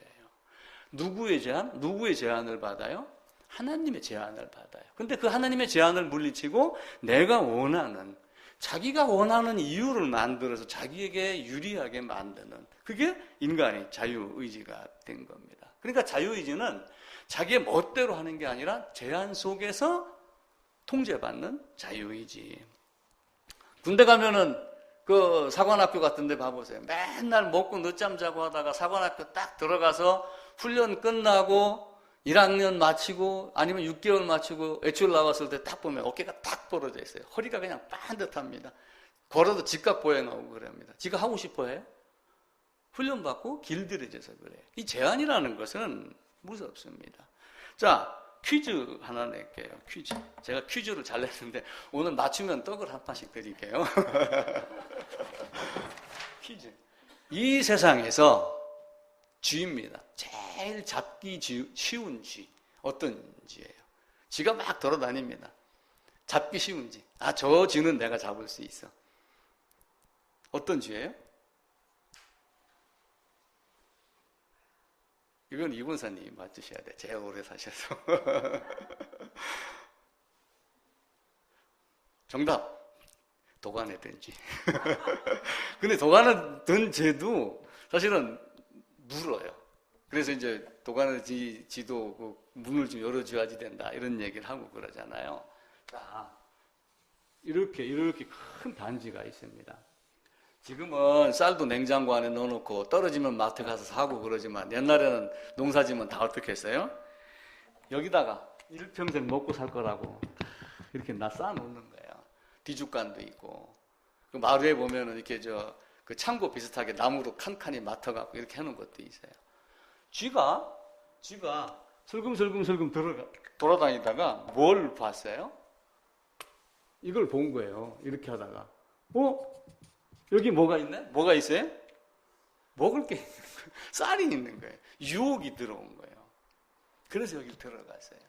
누구의 제한? 누구의 제한을 받아요? 하나님의 제한을 받아요. 근데 그 하나님의 제한을 물리치고 내가 원하는 자기가 원하는 이유를 만들어서 자기에게 유리하게 만드는 그게 인간의 자유의지가 된 겁니다. 그러니까 자유의지는 자기의 멋대로 하는 게 아니라 제한 속에서 통제받는 자유의지. 군대 가면은 그 사관학교 같은 데 봐보세요. 맨날 먹고 늦잠 자고 하다가 사관학교 딱 들어가서 훈련 끝나고 1학년 마치고 아니면 6개월 마치고 외출 나왔을 때 딱 보면 어깨가 딱 벌어져 있어요. 허리가 그냥 반듯합니다. 걸어도 직각 보여 나오고 그럽니다. 지가 하고 싶어 해요? 훈련받고 길들여져서 그래요. 이 제한이라는 것은 무섭습니다. 자, 퀴즈 하나 낼게요. 퀴즈. 제가 퀴즈를 잘 냈는데 오늘 맞추면 떡을 한 판씩 드릴게요. 퀴즈. 이 세상에서 쥐입니다. 제일 잡기 쉬운 쥐. 어떤 쥐예요? 쥐가 막 돌아다닙니다. 잡기 쉬운 쥐. 아, 저 쥐는 내가 잡을 수 있어. 어떤 쥐예요? 이건 이본사님이 맞추셔야 돼. 제일 오래 사셔서. 정답. 도관에 든 쥐. 근데 도관에 든 쥐도 사실은 물어요. 그래서 이제 도관에 쥐도 그 문을 좀 열어줘야지 된다. 이런 얘기를 하고 그러잖아요. 자, 이렇게 큰 단지가 있습니다. 지금은 쌀도 냉장고 안에 넣어놓고 떨어지면 마트 가서 사고 그러지만 옛날에는 농사지면 다 어떻게 했어요? 여기다가 일평생 먹고 살 거라고 이렇게 쌓아놓는 거예요. 뒤죽간도 있고 그 마루에 보면은 이렇게 그 창고 비슷하게 나무로 칸칸이 맡아갖고 이렇게 해놓은 것도 있어요. 쥐가 슬금슬금 돌아다니다가 뭘 봤어요? 이걸 본 거예요. 이렇게 하다가 여기 뭐가 있네? 뭐가 있어요? 먹을 게 있는 거예요. 쌀이 있는 거예요. 유혹이 들어온 거예요. 그래서 여기 들어갔어요.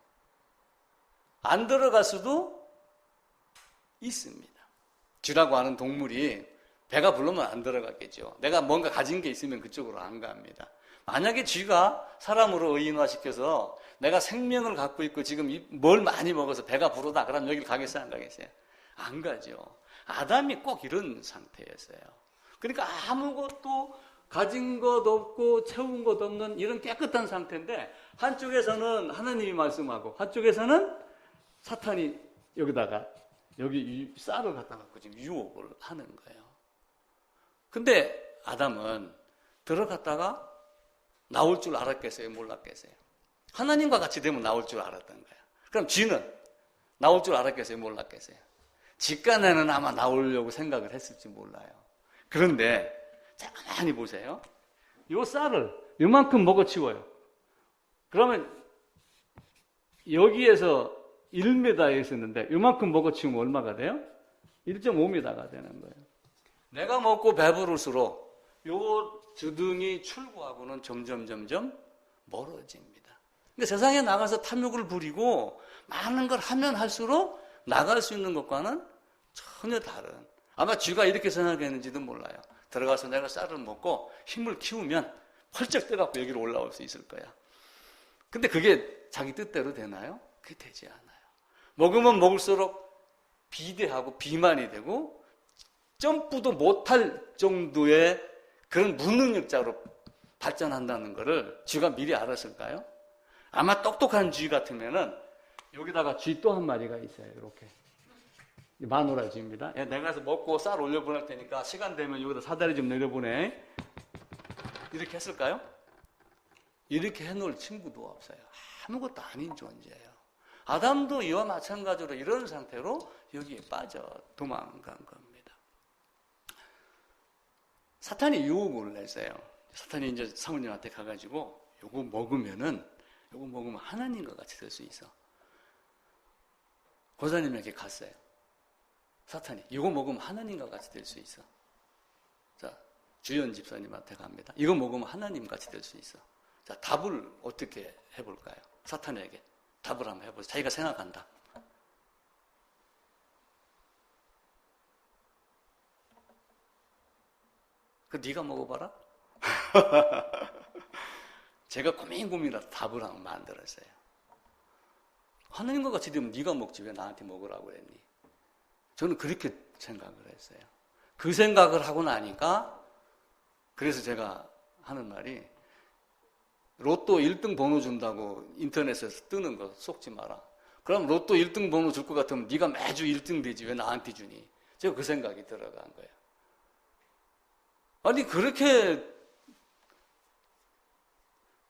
안 들어갈 수도 있습니다. 쥐라고 하는 동물이 배가 부르면 안 들어갔겠죠. 내가 뭔가 가진 게 있으면 그쪽으로 안 갑니다. 만약에 쥐가 사람으로 의인화시켜서 내가 생명을 갖고 있고 지금 뭘 많이 먹어서 배가 부르다 그러면 여길 가겠어요, 안 가겠어요? 안 가죠. 아담이 꼭 이런 상태였어요. 그러니까 아무것도 가진 것 없고 채운 것 없는 이런 깨끗한 상태인데 한쪽에서는 하나님이 말씀하고 한쪽에서는 사탄이 여기다가 여기 쌀을 갖다 놓고 지금 유혹을 하는 거예요. 근데 아담은 들어갔다가 나올 줄 알았겠어요? 몰랐겠어요? 하나님과 같이 되면 나올 줄 알았던 거예요. 그럼 쥐는 나올 줄 알았겠어요? 몰랐겠어요? 직간에는 아마 나오려고 생각을 했을지 몰라요. 그런데 자, 가만히 보세요. 요 쌀을 요만큼 먹어치워요. 그러면 여기에서 1m에 있었는데 요만큼 먹어치우면 얼마가 돼요? 1.5m가 되는 거예요. 내가 먹고 배부를수록 요 주둥이 출구하고는 점점 멀어집니다. 근데 세상에 나가서 탐욕을 부리고 많은 걸 하면 할수록 나갈 수 있는 것과는 전혀 다른, 아마 쥐가 이렇게 생각했는지도 몰라요. 들어가서 내가 쌀을 먹고 힘을 키우면 펄쩍 떠갖고 여기로 올라올 수 있을 거야. 근데 그게 자기 뜻대로 되나요? 그게 되지 않아요. 먹으면 먹을수록 비대하고 비만이 되고 점프도 못할 정도의 그런 무능력자로 발전한다는 것을 쥐가 미리 알았을까요? 아마 똑똑한 쥐 같으면은 여기다가 쥐 또 한 마리가 있어요. 이렇게 마누라 쥐입니다. 내가 가서 먹고 쌀 올려보낼 테니까 시간 되면 여기다 사다리 좀 내려보내. 이렇게 했을까요? 이렇게 해놓을 친구도 없어요. 아무것도 아닌 존재예요. 아담도 이와 마찬가지로 이런 상태로 여기에 빠져 도망간 겁니다. 사탄이 유혹을 냈어요. 사탄이 이제 사모님한테 가가지고 요거 먹으면 하나님과 같이 될 수 있어. 고사님에게 갔어요. 사탄이 이거 먹으면 하나님과 같이 될 수 있어. 자, 주연 집사님한테 갑니다. 이거 먹으면 하나님 같이 될 수 있어. 자, 답을 어떻게 해볼까요? 사탄에게 답을 한번 해보세요. 자기가 생각한다. 그 네가 먹어봐라. 제가 고민고민해서 답을 한번 만들었어요. 하나님과 같이 되면 네가 먹지 왜 나한테 먹으라고 그랬니? 저는 그렇게 생각을 했어요. 그 생각을 하고 나니까 그래서 제가 하는 말이 로또 1등 번호 준다고 인터넷에서 뜨는 거 속지 마라. 그럼 로또 1등 번호 줄 것 같으면 네가 매주 1등 되지 왜 나한테 주니? 제가 그 생각이 들어간 거예요. 아니 그렇게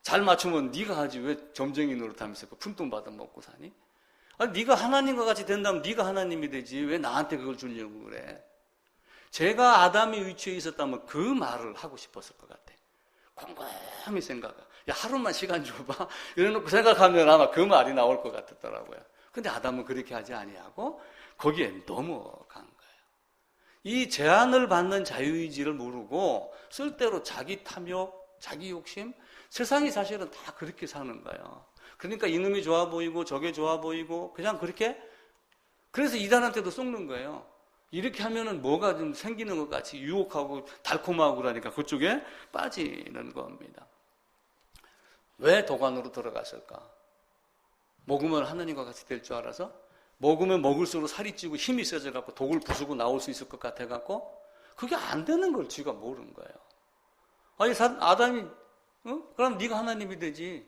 잘 맞추면 네가 하지 왜 점쟁이 노릇하면서 그 푼돈 받아 먹고 사니? 아니 네가 하나님과 같이 된다면 네가 하나님이 되지 왜 나한테 그걸 주려고 그래? 제가 아담의 위치에 있었다면 그 말을 하고 싶었을 것 같아. 곰곰이 생각해. 야 하루만 시간 줘봐. 이래놓고 생각하면 아마 그 말이 나올 것 같았더라고요. 근데 아담은 그렇게 하지 아니하고 거기에 넘어간 거예요. 이 제한을 받는 자유의지를 모르고 쓸대로 자기 탐욕, 자기 욕심, 세상이 사실은 다 그렇게 사는 거예요. 그러니까 이놈이 좋아 보이고 저게 좋아 보이고 그냥 그렇게, 그래서 이단한테도 속는 거예요. 이렇게 하면은 뭐가 좀 생기는 것 같이 유혹하고 달콤하고 그러니까 그쪽에 빠지는 겁니다. 왜 도관으로 들어갔을까? 먹으면 하나님과 같이 될 줄 알아서? 먹으면 먹을수록 살이 찌고 힘이 세져갖고 독을 부수고 나올 수 있을 것 같아갖고 그게 안 되는 걸 쥐가 모르는 거예요. 아니 아담이 그럼 네가 하나님이 되지.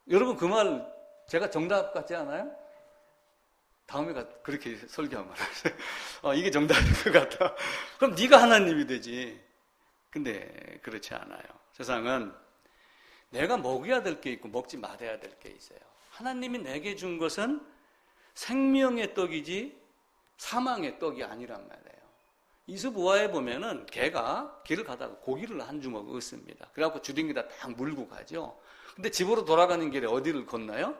여러분 그 말 제가 정답 같지 않아요? 다음에 그렇게 설교하면 이게 정답인 것 같아. 그럼 네가 하나님이 되지. 근데 그렇지 않아요. 세상은 내가 먹어야 될 게 있고 먹지 말아야 될 게 있어요. 하나님이 내게 준 것은 생명의 떡이지 사망의 떡이 아니란 말이에요. 이수부화에 보면은 개가 길을 가다가 고기를 한 주먹 얻습니다. 그래갖고 주둥이다 딱 물고 가죠. 근데 집으로 돌아가는 길에 어디를 건너요?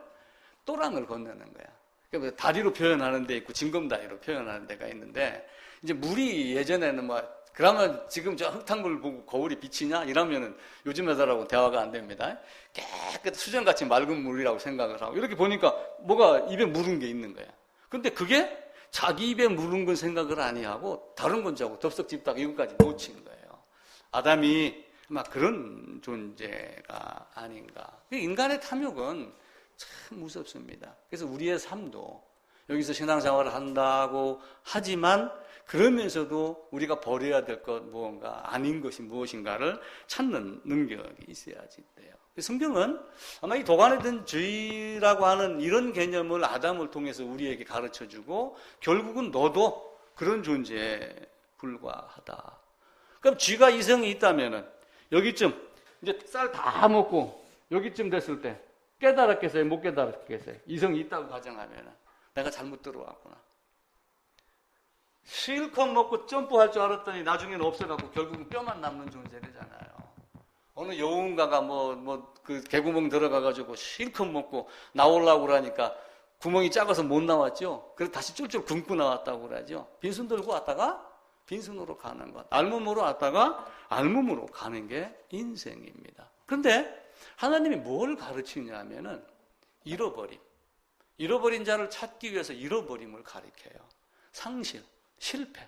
또랑을 건너는 거야. 그러니까 다리로 표현하는 데 있고 징검다리로 표현하는 데가 있는데 이제 물이 예전에는 그러면 지금 저 흙탕물 보고 거울이 비치냐? 이러면은 요즘 애들하고 대화가 안 됩니다. 깨끗 수정같이 맑은 물이라고 생각을 하고 이렇게 보니까 뭐가 입에 묻은 게 있는 거야. 근데 그게 자기 입에 물은 건 생각을 아니하고 다른 건 자고 덥석 집다가 이것까지 놓친 거예요. 아담이 막 그런 존재가 아닌가. 인간의 탐욕은 참 무섭습니다. 그래서 우리의 삶도 여기서 신앙생활을 한다고 하지만 그러면서도 우리가 버려야 될 것 무언가 아닌 것이 무엇인가를 찾는 능력이 있어야지 돼요. 성경은 아마 이 도간에 든 죄라고 하는 이런 개념을 아담을 통해서 우리에게 가르쳐주고 결국은 너도 그런 존재에 불과하다. 그럼 쥐가 이성이 있다면은 여기쯤 이제 쌀 다 먹고 여기쯤 됐을 때 깨달았겠어요? 못 깨달았겠어요? 이성이 있다고 가정하면은 내가 잘못 들어왔구나. 실컷 먹고 점프할 줄 알았더니 나중에는 없어갖고 결국은 뼈만 남는 존재 되잖아요. 어느 여우인가가 그 개구멍 들어가가지고 실컷 먹고 나오려고 그러니까 구멍이 작아서 못 나왔죠. 그래서 다시 쫄쫄 굶고 나왔다고 그러죠. 빈손 들고 왔다가 빈손으로 가는 것. 알몸으로 왔다가 알몸으로 가는 게 인생입니다. 그런데 하나님이 뭘 가르치냐 하면은 잃어버림. 잃어버린 자를 찾기 위해서 잃어버림을 가리켜요. 상실, 실패.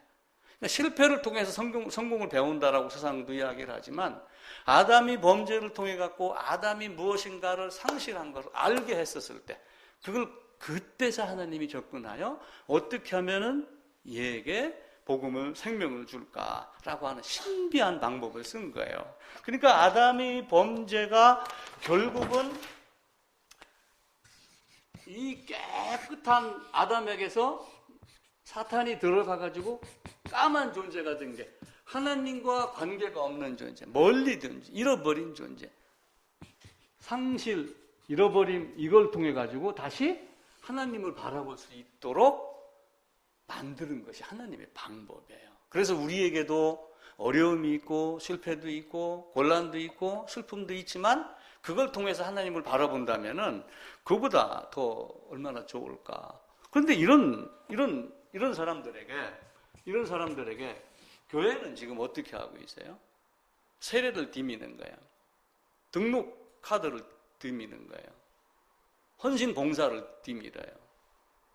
그러니까 실패를 통해서 성공을 배운다라고 세상도 이야기를 하지만 아담이 범죄를 통해 갖고 아담이 무엇인가를 상실한 것을 알게 했었을 때 그걸 그때서 하나님이 접근하여 어떻게 하면은 얘에게 복음을 생명을 줄까라고 하는 신비한 방법을 쓴 거예요. 그러니까 아담의 범죄가 결국은 이 깨끗한 아담에게서 사탄이 들어가가지고 까만 존재가 된 게 하나님과 관계가 없는 존재, 멀리 든 존재, 잃어버린 존재, 상실, 잃어버림 이걸 통해 가지고 다시 하나님을 바라볼 수 있도록 만드는 것이 하나님의 방법이에요. 그래서 우리에게도 어려움이 있고 실패도 있고 곤란도 있고 슬픔도 있지만 그걸 통해서 하나님을 바라본다면은 그보다 더 얼마나 좋을까. 그런데 이런 사람들에게 교회는 지금 어떻게 하고 있어요? 세례를 디미는 거예요. 등록 카드를 디미는 거예요. 헌신 봉사를 디밀어요.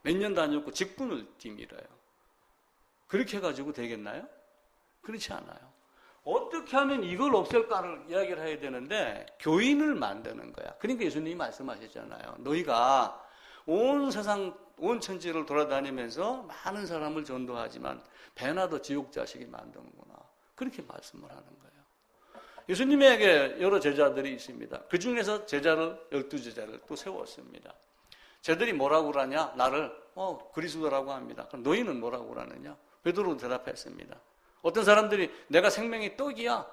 몇 년 다녔고 직분을 디밀어요. 그렇게 해가지고 되겠나요? 그렇지 않아요. 어떻게 하면 이걸 없앨까를 이야기를 해야 되는데 교인을 만드는 거야. 그러니까 예수님이 말씀하셨잖아요. 너희가 온 세상, 온 천지를 돌아다니면서 많은 사람을 전도하지만 배나 더 지옥 자식이 만드는구나. 그렇게 말씀을 하는 거예요. 예수님에게 여러 제자들이 있습니다. 그 중에서 12제자를 또 세웠습니다. 쟤들이 뭐라고 그러냐? 나를 그리스도라고 합니다. 그럼 너희는 뭐라고 그러느냐? 베드로 대답했습니다. 어떤 사람들이 내가 생명의 떡이야.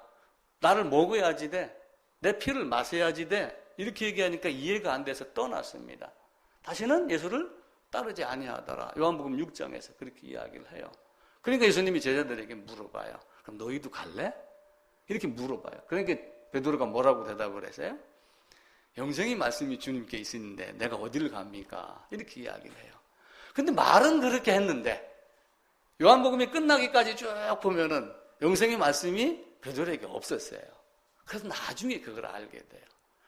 나를 먹어야지 돼. 내 피를 마셔야지 돼. 이렇게 얘기하니까 이해가 안 돼서 떠났습니다. 다시는 예수를 따르지 아니하더라. 요한복음 6장에서 그렇게 이야기를 해요. 그러니까 예수님이 제자들에게 물어봐요. 그럼 너희도 갈래? 이렇게 물어봐요. 그러니까 베드로가 뭐라고 대답을 했어요? 영생의 말씀이 주님께 있는데 내가 어디를 갑니까? 이렇게 이야기를 해요. 근데 말은 그렇게 했는데 요한복음이 끝나기까지 쭉 보면은 영생의 말씀이 베드로에게 없었어요. 그래서 나중에 그걸 알게 돼요.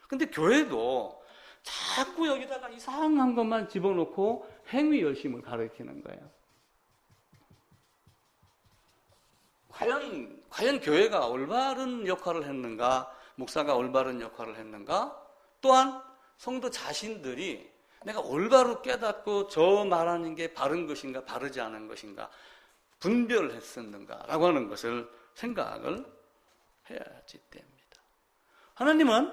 근데 교회도 자꾸 여기다가 이상한 것만 집어넣고 행위 열심을 가르치는 거예요. 과연 교회가 올바른 역할을 했는가? 목사가 올바른 역할을 했는가? 또한 성도 자신들이 내가 올바로 깨닫고 저 말하는 게 바른 것인가 바르지 않은 것인가 분별했었는가 라고 하는 것을 생각을 해야지 됩니다. 하나님은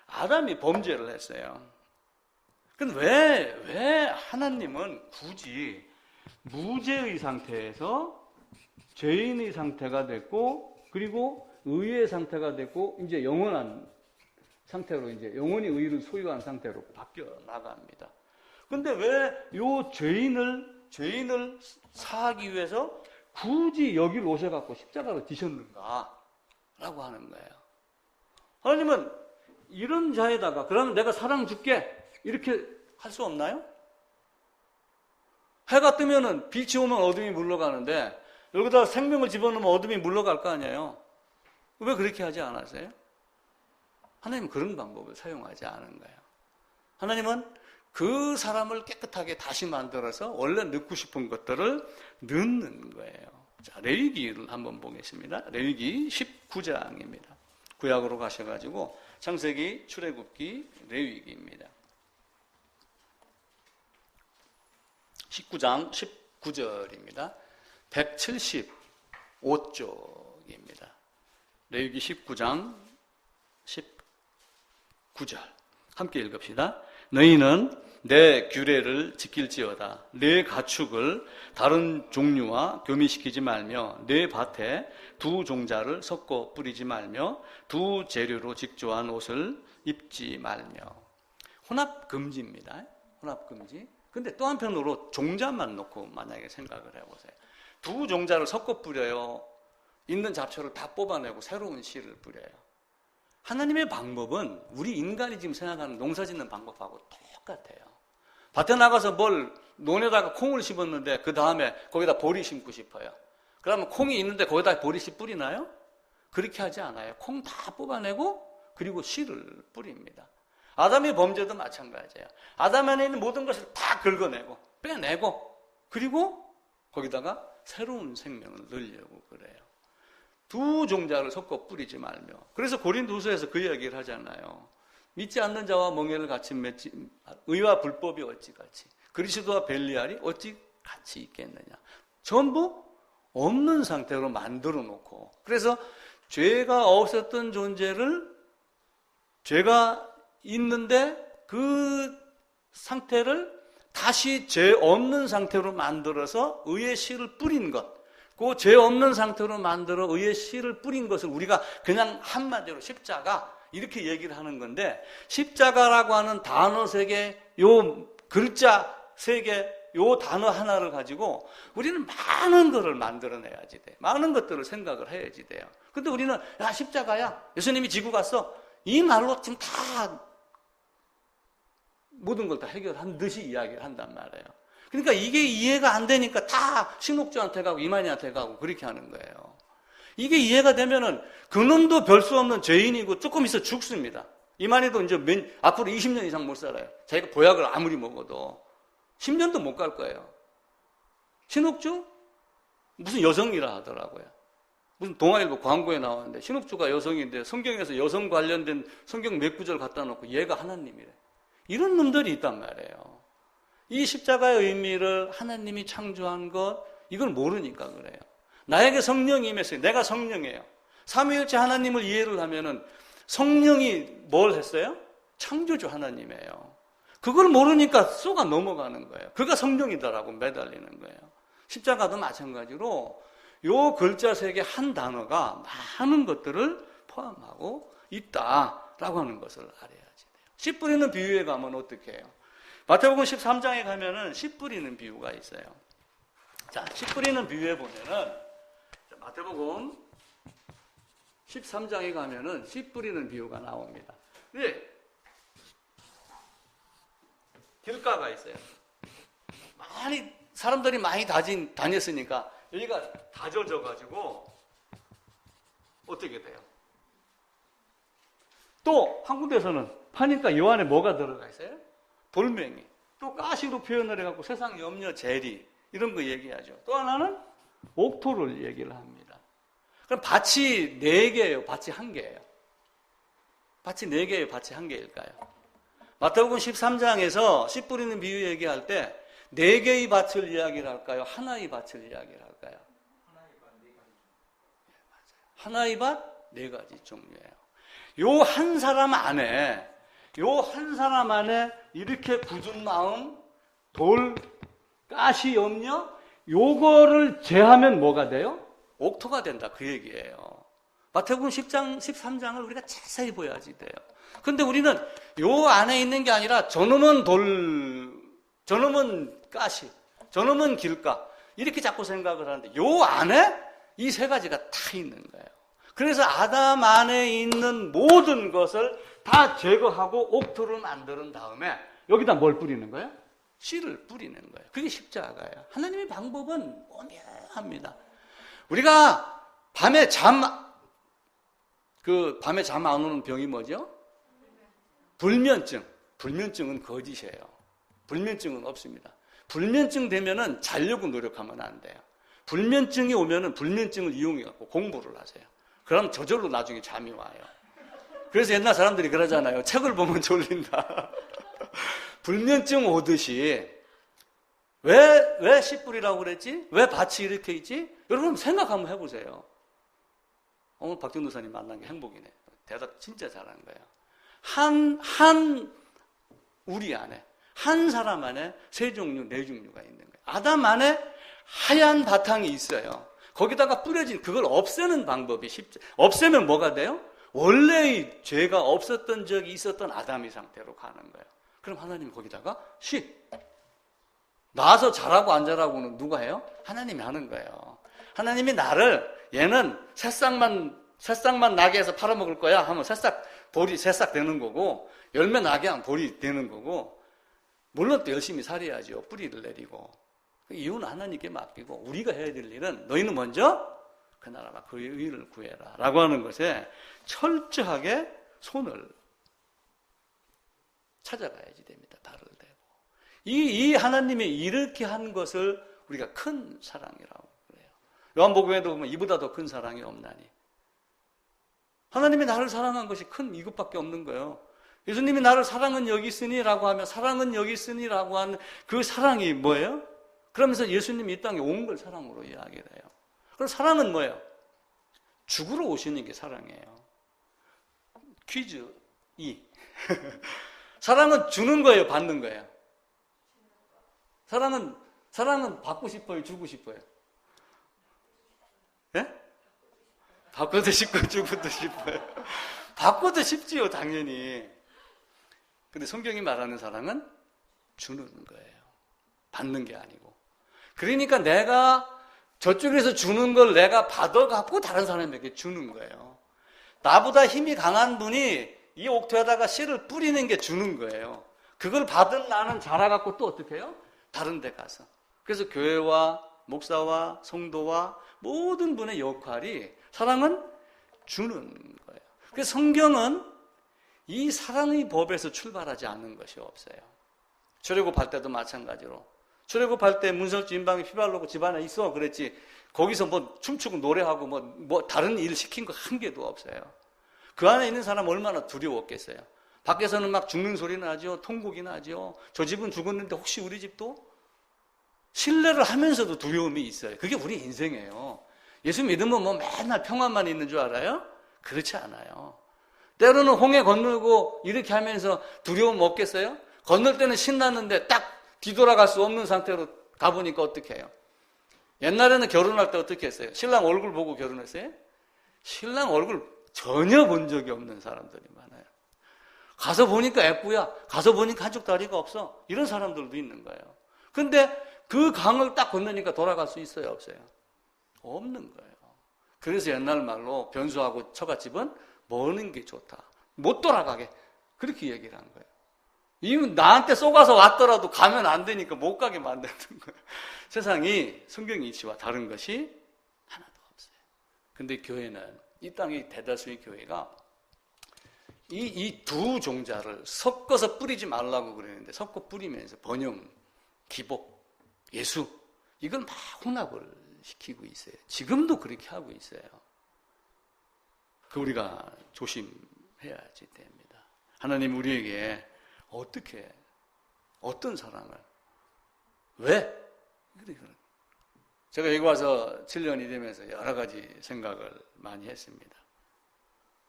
아담이 범죄를 했어요. 근데 왜 하나님은 굳이 무죄의 상태에서 죄인의 상태가 됐고 그리고 의의 상태가 됐고 이제 영원한 상태로 이제 영원히 의를 소유한 상태로 바뀌어 나갑니다. 근데 왜 이 죄인을 사하기 위해서 굳이 여기를 오셔갖고 십자가로 지셨는가? 라고 하는 거예요. 하나님은 이런 자에다가 그러면 내가 사랑 줄게 이렇게 할 수 없나요? 해가 뜨면은 빛이 오면 어둠이 물러가는데 여기다 생명을 집어넣으면 어둠이 물러갈 거 아니에요? 왜 그렇게 하지 않았어요? 하나님은 그런 방법을 사용하지 않은 거예요. 하나님은 그 사람을 깨끗하게 다시 만들어서 원래 넣고 싶은 것들을 넣는 거예요. 자, 레위기를 한번 보겠습니다. 레위기 19장입니다. 구약으로 가셔가지고 창세기, 출애굽기, 레위기입니다. 19장 19절입니다. 175쪽입니다. 레위기 19장 19절 함께 읽읍시다. 너희는 내 규례를 지킬지어다. 내 가축을 다른 종류와 교미시키지 말며 내 밭에 두 종자를 섞어 뿌리지 말며 두 재료로 직조한 옷을 입지 말며. 혼합 금지입니다. 혼합 금지. 근데 또 한편으로 종자만 놓고 만약에 생각을 해보세요. 두 종자를 섞어 뿌려요. 있는 잡초를 다 뽑아내고 새로운 씨를 뿌려요. 하나님의 방법은 우리 인간이 지금 생각하는 농사 짓는 방법하고 똑같아요. 밭에 나가서 논에다가 콩을 심었는데 그 다음에 거기다 보리 심고 싶어요. 그러면 콩이 있는데 거기다 보리씨 뿌리나요? 그렇게 하지 않아요. 콩 다 뽑아내고 그리고 씨를 뿌립니다. 아담의 범죄도 마찬가지예요. 아담 안에 있는 모든 것을 다 긁어내고 빼내고 그리고 거기다가 새로운 생명을 넣으려고 그래요. 두 종자를 섞어 뿌리지 말며. 그래서 고린도후서에서 그 이야기를 하잖아요. 믿지 않는 자와 멍에를 같이 맺지, 의와 불법이 어찌 같이, 그리스도와 벨리알이 어찌 같이 있겠느냐. 전부 없는 상태로 만들어 놓고, 그래서 죄가 없었던 존재를 죄가 있는데 그 상태를 다시 죄 없는 상태로 만들어서 의의 씨를 뿌린 것, 그 죄 없는 상태로 만들어 의의 씨를 뿌린 것을 우리가 그냥 한마디로 십자가 이렇게 얘기를 하는 건데, 십자가라고 하는 단어 세 개, 요 글자 세 개, 요 단어 하나를 가지고 우리는 많은 것을 만들어내야지 돼. 많은 것들을 생각을 해야지 돼요. 근데 우리는 야 십자가야, 예수님이 지고 갔어, 이 말로 지금 다 모든 걸 다 해결한 듯이 이야기를 한단 말이에요. 그러니까 이게 이해가 안 되니까 다 신옥주한테 가고 이만희한테 가고 그렇게 하는 거예요. 이게 이해가 되면은 그놈도 별 수 없는 죄인이고 조금 있어 죽습니다. 이만희도 이제 앞으로 20년 이상 못 살아요. 자기가 보약을 아무리 먹어도 10년도 못 갈 거예요. 신옥주? 무슨 여성이라 하더라고요. 무슨 동아일보 광고에 나왔는데 신옥주가 여성인데 성경에서 여성 관련된 성경 몇 구절 갖다 놓고 얘가 하나님이래. 이런 놈들이 있단 말이에요. 이 십자가의 의미를 하나님이 창조한 것, 이걸 모르니까 그래요. 나에게 성령이 임했어요. 내가 성령이에요. 삼위일체 하나님을 이해를 하면은 성령이 뭘 했어요? 창조주 하나님이에요. 그걸 모르니까 쏘가 넘어가는 거예요. 그가 성령이다라고 매달리는 거예요. 십자가도 마찬가지로 요 글자 세 개 한 단어가 많은 것들을 포함하고 있다라고 하는 것을 알아야지 돼요. 씨 뿌리는 비유에 가면 어떻게 해요? 마태복음 13장에 가면은 씨 뿌리는 비유가 있어요. 자, 씨 뿌리는 비유에 보면은 마태복음 13장에 가면은 씨 뿌리는 비유가 나옵니다. 근데 길가가 있어요. 사람들이 많이 다녔으니까 여기가 다져져가지고 어떻게 돼요? 또 한 군데서는 파니까 요 안에 뭐가 들어가 있어요? 돌멩이. 또 가시로 표현을 해갖고 세상 염려, 재리 이런 거 얘기하죠. 또 하나는 옥토를 얘기를 합니다. 그럼 밭이 4개예요? 밭이 1개예요? 밭이 4개예요? 밭이 1개일까요? 마태복음 13장에서 씨 뿌리는 비유 얘기할 때 4개의 밭을 이야기를 할까요? 하나의 밭을 이야기를 할까요? 하나의 밭 4가지 종류예요. 요 한 사람 안에 이렇게 굳은 마음, 돌, 가시, 염려, 요거를 제하면 뭐가 돼요? 옥토가 된다, 그 얘기예요. 마태복음 10장, 13장을 우리가 자세히 봐야지 돼요. 근데 우리는 요 안에 있는 게 아니라 저놈은 돌, 저놈은 가시, 저놈은 길가 이렇게 자꾸 생각을 하는데 요 안에 이 3가지가 다 있는 거예요. 그래서 아담 안에 있는 모든 것을 다 제거하고 옥토를 만드는 다음에 여기다 뭘 뿌리는 거예요? 씨를 뿌리는 거예요. 그게 십자가예요. 하나님의 방법은 오묘합니다. 우리가 밤에 잠 안 오는 병이 뭐죠? 불면증. 불면증은 거짓이에요. 불면증은 없습니다. 불면증 되면은 자려고 노력하면 안 돼요. 불면증이 오면은 불면증을 이용해갖고 공부를 하세요. 그럼 저절로 나중에 잠이 와요. 그래서 옛날 사람들이 그러잖아요. 책을 보면 졸린다. 불면증 오듯이 왜 씨뿔이라고 그랬지? 왜 밭이 이렇게 있지? 여러분 생각 한번 해보세요. 오늘 박정도사님 만난 게 행복이네. 대답 진짜 잘하는 거예요. 우리 안에, 한 사람 안에 세 종류, 네 종류가 있는 거예요. 아담 안에 하얀 바탕이 있어요. 거기다가 뿌려진 그걸 없애는 방법이 쉽죠. 없애면 뭐가 돼요? 원래의 죄가 없었던 적이 있었던 아담의 상태로 가는 거예요. 그럼 하나님이 거기다가 나서 잘하고 안 잘하고는 누가 해요? 하나님이 하는 거예요. 하나님이 나를 얘는 새싹만 나게 해서 팔아먹을 거야 하면 돌이 새싹 되는 거고, 열매 나게 하면 돌이 되는 거고, 물론 또 열심히 살아야죠. 뿌리를 내리고. 이유는 하나님께 맡기고, 우리가 해야 될 일은 너희는 먼저 그 나라와 그의 의를 구해라 라고 하는 것에 철저하게 손을 찾아가야지 됩니다. 발을 대고. 이 하나님이 이렇게 한 것을 우리가 큰 사랑이라고 그래요. 요한복음에도 보면 이보다 더 큰 사랑이 없나니. 하나님이 나를 사랑한 것이 큰 이것밖에 없는 거예요. 예수님이 나를 사랑은 여기 있으니라고 하면 사랑은 여기 있으니라고 하는 그 사랑이 뭐예요? 그러면서 예수님이 이 땅에 온 걸 사랑으로 이야기를 해요. 그럼 사랑은 뭐예요? 죽으러 오시는 게 사랑이에요. 퀴즈 2. 사랑은 주는 거예요, 받는 거예요? 사랑은 받고 싶어요, 주고 싶어요? 예? 받고도 싶고 주고도 싶어요. 받고도 싶지요, 당연히. 근데 성경이 말하는 사랑은 주는 거예요. 받는 게 아니고. 그러니까 내가 저쪽에서 주는 걸 내가 받아갖고 다른 사람에게 주는 거예요. 나보다 힘이 강한 분이 이 옥토에다가 씨를 뿌리는 게 주는 거예요. 그걸 받은 나는 자라갖고 또 어떻게 해요? 다른 데 가서. 그래서 교회와 목사와 성도와 모든 분의 역할이 사랑은 주는 거예요. 그래서 성경은 이 사랑의 법에서 출발하지 않는 것이 없어요. 출애굽할 때도 마찬가지로. 출애굽할 때 문설주 인방이 휘발르고 집안에 있어 그랬지. 거기서 뭐 춤추고 노래하고 뭐 다른 일 시킨 거 한 개도 없어요. 그 안에 있는 사람 얼마나 두려웠겠어요. 밖에서는 막 죽는 소리 나죠. 통곡이 나죠. 저 집은 죽었는데 혹시 우리 집도? 신뢰를 하면서도 두려움이 있어요. 그게 우리 인생이에요. 예수 믿으면 뭐 맨날 평안만 있는 줄 알아요? 그렇지 않아요. 때로는 홍해 건너고 이렇게 하면서 두려움 없겠어요? 건널 때는 신났는데 딱 뒤돌아갈 수 없는 상태로 가보니까 어떻게 해요? 옛날에는 결혼할 때 어떻게 했어요? 신랑 얼굴 보고 결혼했어요? 신랑 얼굴 전혀 본 적이 없는 사람들이 많아요. 가서 보니까 애꾸야. 가서 보니까 한쪽 다리가 없어. 이런 사람들도 있는 거예요. 근데 그 강을 딱 건너니까 돌아갈 수 있어요? 없어요? 없는 거예요. 그래서 옛날 말로 변수하고 처갓집은 머는 게 좋다. 못 돌아가게. 그렇게 얘기를 한 거예요. 이건 나한테 쏘가서 왔더라도 가면 안 되니까 못 가게 만드는 거예요. 세상이 성경 이치와 다른 것이 하나도 없어요. 근데 교회는, 이 땅의 대다수의 교회가 이 두 종자를 섞어서 뿌리지 말라고 그러는데 섞어 뿌리면서 번영, 기복, 예수 이걸 막 혼합을 시키고 있어요. 지금도 그렇게 하고 있어요. 그 우리가 조심해야지 됩니다. 하나님 우리에게 어떤 사랑을, 왜? 제가 여기 와서 7년이 되면서 여러 가지 생각을 많이 했습니다.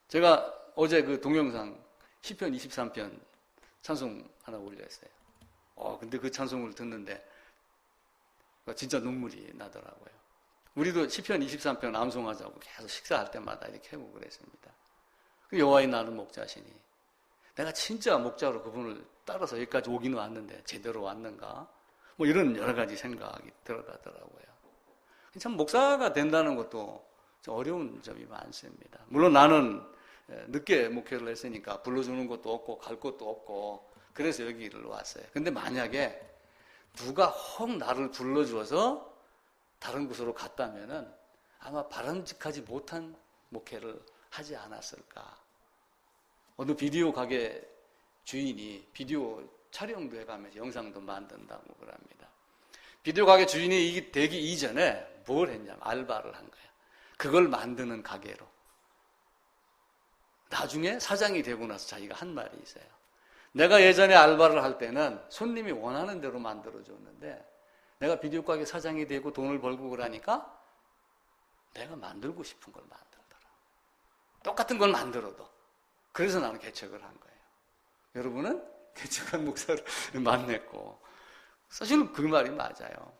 제가 어제 그 동영상 10편 23편 찬송 하나 올렸어요. 근데 그 찬송을 듣는데 진짜 눈물이 나더라고요. 우리도 10편 23편 암송하자고 계속 식사할 때마다 이렇게 하고 그랬습니다. 여호와의 나는 목자시니 내가 진짜 목자로 그분을 따라서 여기까지 오기는 왔는데 제대로 왔는가? 뭐 이런 여러 가지 생각이 들어가더라고요. 참 목사가 된다는 것도 좀 어려운 점이 많습니다. 물론 나는 늦게 목회를 했으니까 불러주는 것도 없고 갈 것도 없고 그래서 여기를 왔어요. 근데 만약에 누가 혹 나를 불러주어서 다른 곳으로 갔다면은 아마 바람직하지 못한 목회를 하지 않았을까. 어느 비디오 가게 주인이 비디오 촬영도 해가면서 영상도 만든다고 그럽니다. 비디오 가게 주인이 되기 이전에 뭘 했냐면 알바를 한 거야. 그걸 만드는 가게로. 나중에 사장이 되고 나서 자기가 한 말이 있어요. 내가 예전에 알바를 할 때는 손님이 원하는 대로 만들어줬는데 내가 비디오 가게 사장이 되고 돈을 벌고 그러니까 내가 만들고 싶은 걸 만들더라. 똑같은 걸 만들어도. 그래서 나는 개척을 한 거예요. 여러분은 개척한 목사를 만났고 사실 그 말이 맞아요.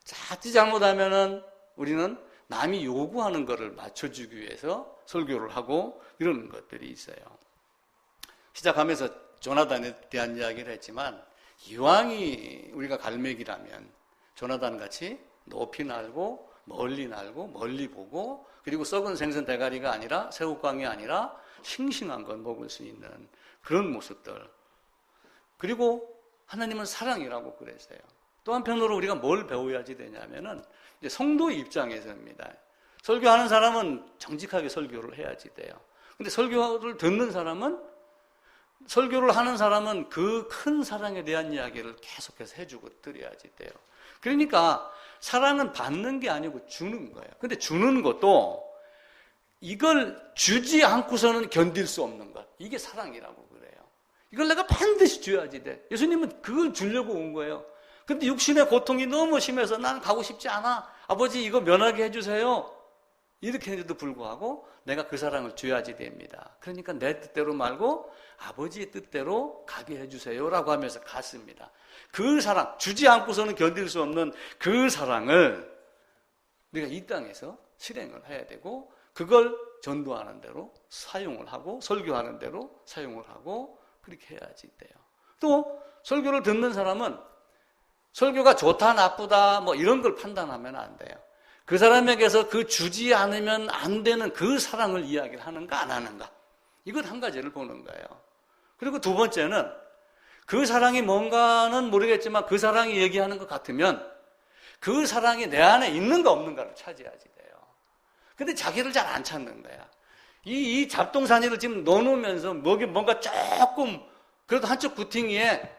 자칫 잘못하면은 우리는 남이 요구하는 것을 맞춰주기 위해서 설교를 하고 이러는 것들이 있어요. 시작하면서 조나단에 대한 이야기를 했지만 이왕이 우리가 갈매기라면 조나단 같이 높이 날고 멀리 날고 멀리 보고 그리고 썩은 생선 대가리가 아니라 새우깡이 아니라 싱싱한 걸 먹을 수 있는 그런 모습들. 그리고 하나님은 사랑이라고 그랬어요. 또 한편으로 우리가 뭘 배워야지 되냐면은 이제 성도의 입장에서입니다. 설교하는 사람은 정직하게 설교를 해야지 돼요. 근데 설교를 듣는 사람은 설교를 하는 사람은 그 큰 사랑에 대한 이야기를 계속해서 해주고 드려야지 돼요. 그러니까 사랑은 받는 게 아니고 주는 거예요. 근데 주는 것도 이걸 주지 않고서는 견딜 수 없는 것. 이게 사랑이라고 그래요. 이걸 내가 반드시 줘야지 돼. 예수님은 그걸 주려고 온 거예요. 근데 육신의 고통이 너무 심해서 나는 가고 싶지 않아. 아버지 이거 면하게 해주세요. 이렇게 했는데도 불구하고 내가 그 사랑을 줘야지 됩니다. 그러니까 내 뜻대로 말고 아버지의 뜻대로 가게 해주세요라고 하면서 갔습니다. 그 사랑, 주지 않고서는 견딜 수 없는 그 사랑을 우리가 이 땅에서 실행을 해야 되고 그걸 전도하는 대로 사용을 하고 설교하는 대로 사용을 하고 그렇게 해야지 돼요. 또 설교를 듣는 사람은 설교가 좋다 나쁘다 뭐 이런 걸 판단하면 안 돼요. 그 사람에게서 그 주지 않으면 안 되는 그 사랑을 이야기를 하는가 안 하는가 이것 한 가지를 보는 거예요. 그리고 두 번째는 그 사랑이 뭔가는 모르겠지만 그 사랑이 얘기하는 것 같으면 그 사랑이 내 안에 있는가 없는가를 찾아야지 돼요. 근데 자기를 잘 안 찾는 거야. 이 잡동사니를 지금 넣어놓으면서 뭔가 조금 그래도 한쪽 구팅이에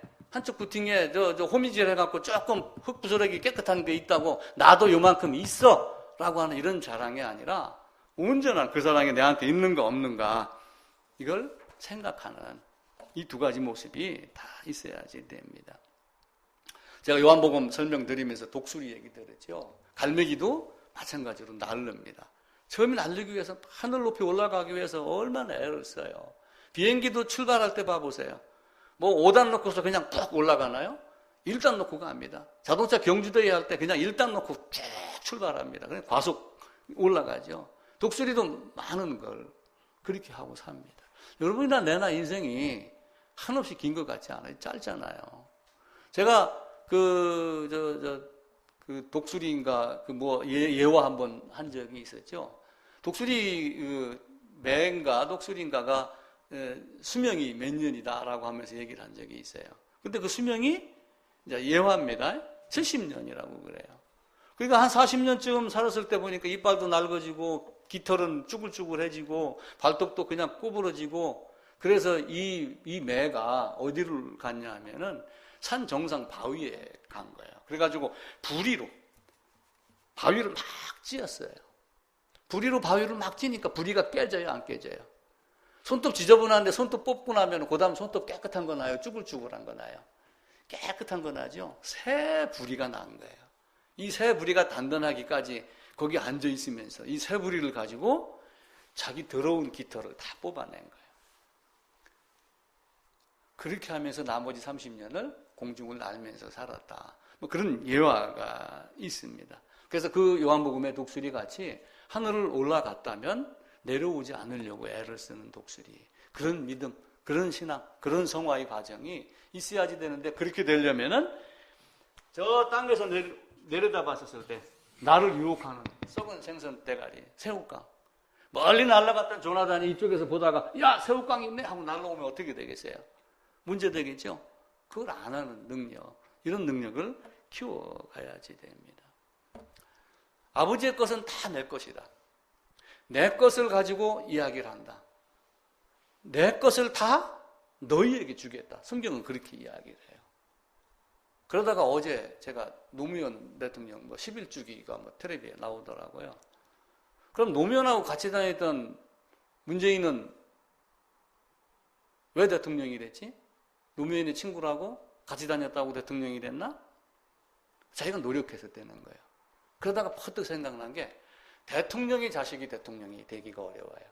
저 호미질 해갖고 조금 흙부스러기 깨끗한 게 있다고 나도 요만큼 있어 라고 하는 이런 자랑이 아니라 온전한 그 사랑이 내한테 있는가 없는가 이걸 생각하는 이 두 가지 모습이 다 있어야지 됩니다. 제가 요한복음 설명드리면서 독수리 얘기 들었죠. 갈매기도 마찬가지로 날릅니다. 처음에 날리기 위해서 하늘 높이 올라가기 위해서 얼마나 애를 써요. 비행기도 출발할 때 봐보세요. 뭐 5단 놓고서 그냥 푹 올라가나요? 1단 놓고 갑니다. 자동차 경주대회 할 때 그냥 1단 놓고 쭉 출발합니다. 그냥 과속 올라가죠. 독수리도 많은 걸 그렇게 하고 삽니다. 여러분이나 내나 인생이 한없이 긴 것 같지 않아요? 짧잖아요. 제가 그 독수리인가 예화 한번 한 적이 있었죠. 매인가 독수리인가가 수명이 몇 년이다라고 하면서 얘기를 한 적이 있어요. 근데 그 수명이 이제 예화입니다. 70년이라고 그래요. 그러니까 한 40년쯤 살았을 때 보니까 이빨도 낡아지고 깃털은 쭈글쭈글해지고 발톱도 그냥 구부러지고 그래서 이 매가 어디를 갔냐 하면은 산 정상 바위에 간 거예요. 그래가지고 바위를 막 찧었어요. 부리로 바위를 막 찧으니까 부리가 깨져요, 안 깨져요? 손톱 지저분한데 손톱 뽑고 나면 그 다음 손톱 깨끗한 거 나요? 쭈글쭈글한 거 나요? 깨끗한 거 나죠? 새 부리가 난 거예요. 이 새 부리가 단단하기까지 거기 앉아 있으면서 이 새 부리를 가지고 자기 더러운 깃털을 다 뽑아낸 거예요. 그렇게 하면서 나머지 30년을 공중을 날면서 살았다. 뭐 그런 예화가 있습니다. 그래서 그 요한복음의 독수리 같이 하늘을 올라갔다면 내려오지 않으려고 애를 쓰는 독수리. 그런 믿음, 그런 신앙, 그런 성화의 과정이 있어야지 되는데 그렇게 되려면은 저 땅에서 내려다 봤었을 때 나를 유혹하는 썩은 생선 대가리, 새우깡. 멀리 날아갔던 조나단이 이쪽에서 보다가 야 새우깡 있네 하고 날아오면 어떻게 되겠어요? 문제 되겠죠? 그걸 안 하는 능력, 이런 능력을 키워가야지 됩니다. 아버지의 것은 다 내 것이다. 내 것을 가지고 이야기를 한다. 내 것을 다 너희에게 주겠다. 성경은 그렇게 이야기를 해요. 그러다가 어제 제가 노무현 대통령 11주기가 텔레비에 나오더라고요. 그럼 노무현하고 같이 다녔던 문재인은 왜 대통령이 됐지? 노무현의 친구라고 같이 다녔다고 대통령이 됐나? 자기가 노력해서 되는 거예요. 그러다가 퍼뜩 생각난 게 대통령의 자식이 대통령이 되기가 어려워요.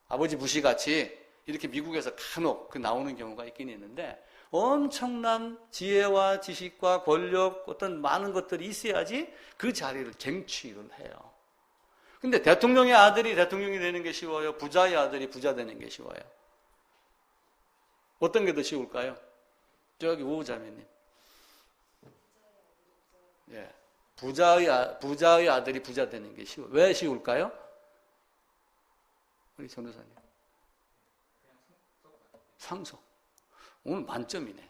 아버지 부시 같이 이렇게 미국에서 간혹 나오는 경우가 있긴 있는데 엄청난 지혜와 지식과 권력 어떤 많은 것들이 있어야지 그 자리를 쟁취를 해요. 근데 대통령의 아들이 대통령이 되는 게 쉬워요? 부자의 아들이 부자 되는 게 쉬워요? 어떤 게 더 쉬울까요? 저기 오자매님. 예. 부자의 아들이 부자 되는 게 쉬워요. 왜 쉬울까요? 우리 전도사님. 상속. 오늘 만점이네.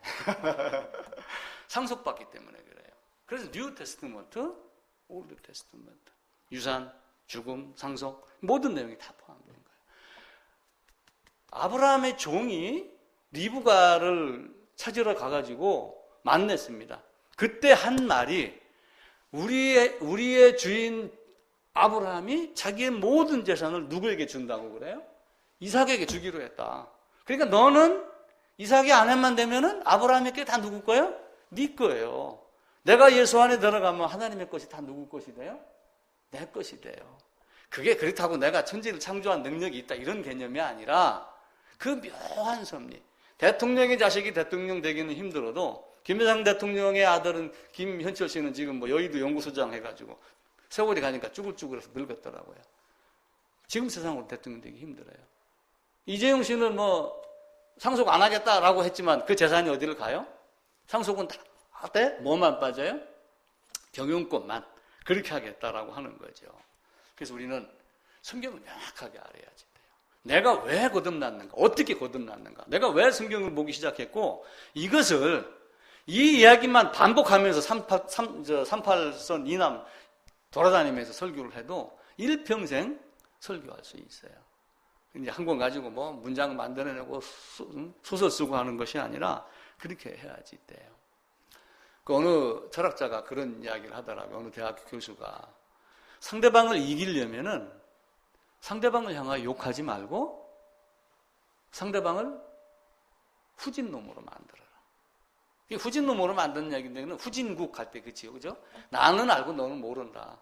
상속받기 때문에 그래요. 그래서 뉴 테스트먼트, 올드 테스트먼트, 유산, 죽음, 상속 모든 내용이 다 포함된 거예요. 아브라함의 종이 리브가를 찾으러 가가지고 만났습니다. 그때 한 말이 우리의 주인 아브라함이 자기의 모든 재산을 누구에게 준다고 그래요? 이삭에게 주기로 했다. 그러니까 너는 이삭의 아내만 되면은 아브라함에게 다 누구 거예요? 네 거예요. 내가 예수 안에 들어가면 하나님의 것이 다 누구 것이 돼요? 내 것이 돼요. 그게 그렇다고 내가 천지를 창조한 능력이 있다 이런 개념이 아니라 그 묘한 섭리. 대통령의 자식이 대통령 되기는 힘들어도 김여상 대통령의 아들은 김현철 씨는 지금 여의도 연구소장 해가지고 세월이 가니까 쭈글쭈글해서 늙었더라고요. 지금 세상으로 대통령 되기 힘들어요. 이재용 씨는 상속 안 하겠다라고 했지만 그 재산이 어디를 가요? 상속은 다 돼? 뭐만 빠져요? 경영권만 그렇게 하겠다라고 하는 거죠. 그래서 우리는 성경을 명확하게 알아야지 돼요. 내가 왜 거듭났는가? 어떻게 거듭났는가? 내가 왜 성경을 보기 시작했고 이것을 이 이야기만 반복하면서 38선 이남 돌아다니면서 설교를 해도 일평생 설교할 수 있어요. 이제 한 권 가지고 문장 만들어내고 소설 쓰고 하는 것이 아니라 그렇게 해야지 돼요. 그 어느 철학자가 그런 이야기를 하더라고요. 어느 대학교 교수가 상대방을 이기려면은 상대방을 향하여 욕하지 말고 상대방을 후진놈으로 만들어라. 이 후진놈으로 만드는 얘기인데 후진국 할 때 그죠? 나는 알고 너는 모른다.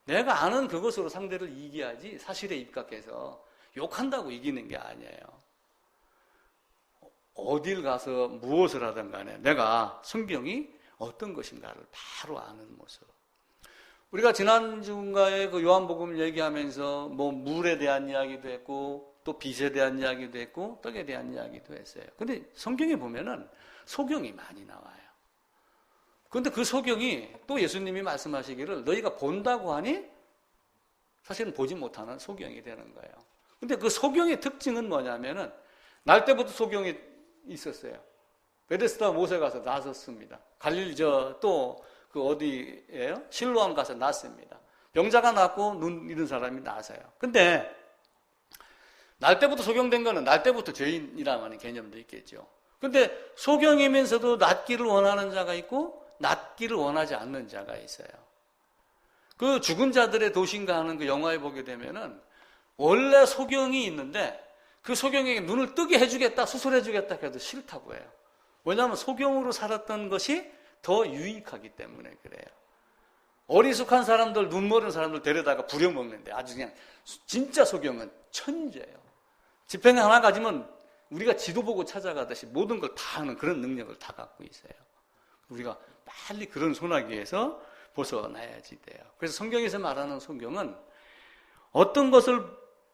내가 아는 그것으로 상대를 이기야지 사실에 입각해서 욕한다고 이기는 게 아니에요. 어딜 가서 무엇을 하든 간에 내가 성경이 어떤 것인가를 바로 아는 모습. 우리가 지난주인가에 그 요한복음 얘기하면서 물에 대한 이야기도 했고 또 빛에 대한 이야기도 했고 떡에 대한 이야기도 했어요. 근데 성경에 보면은 소경이 많이 나와요. 그런데 그 소경이 또 예수님이 말씀하시기를 너희가 본다고 하니 사실은 보지 못하는 소경이 되는 거예요. 근데 그 소경의 특징은 뭐냐면은 날 때부터 소경이 있었어요. 베데스다 못에 가서 나섰습니다. 갈릴 또 그 어디예요? 실로암 가서 났습니다. 병자가 낫고 눈 잃은 사람이 나서요. 근데 날 때부터 소경된 거는 날 때부터 죄인이라는 개념도 있겠죠. 근데 소경이면서도 낫기를 원하는 자가 있고 낫기를 원하지 않는 자가 있어요. 그 죽은 자들의 도시인가 하는 그 영화에 보게 되면은 원래 소경이 있는데 그 소경에게 눈을 뜨게 해주겠다, 수술해주겠다 해도 싫다고 해요. 왜냐하면 소경으로 살았던 것이 더 유익하기 때문에 그래요. 어리숙한 사람들, 눈 멀은 사람들 데려다가 부려먹는데 아주 그냥 진짜 소경은 천재예요. 지팡이 하나 가지면 우리가 지도 보고 찾아가듯이 모든 걸 다 하는 그런 능력을 다 갖고 있어요. 우리가 빨리 그런 소나기에서 벗어나야지 돼요. 그래서 성경에서 말하는 소경은 어떤 것을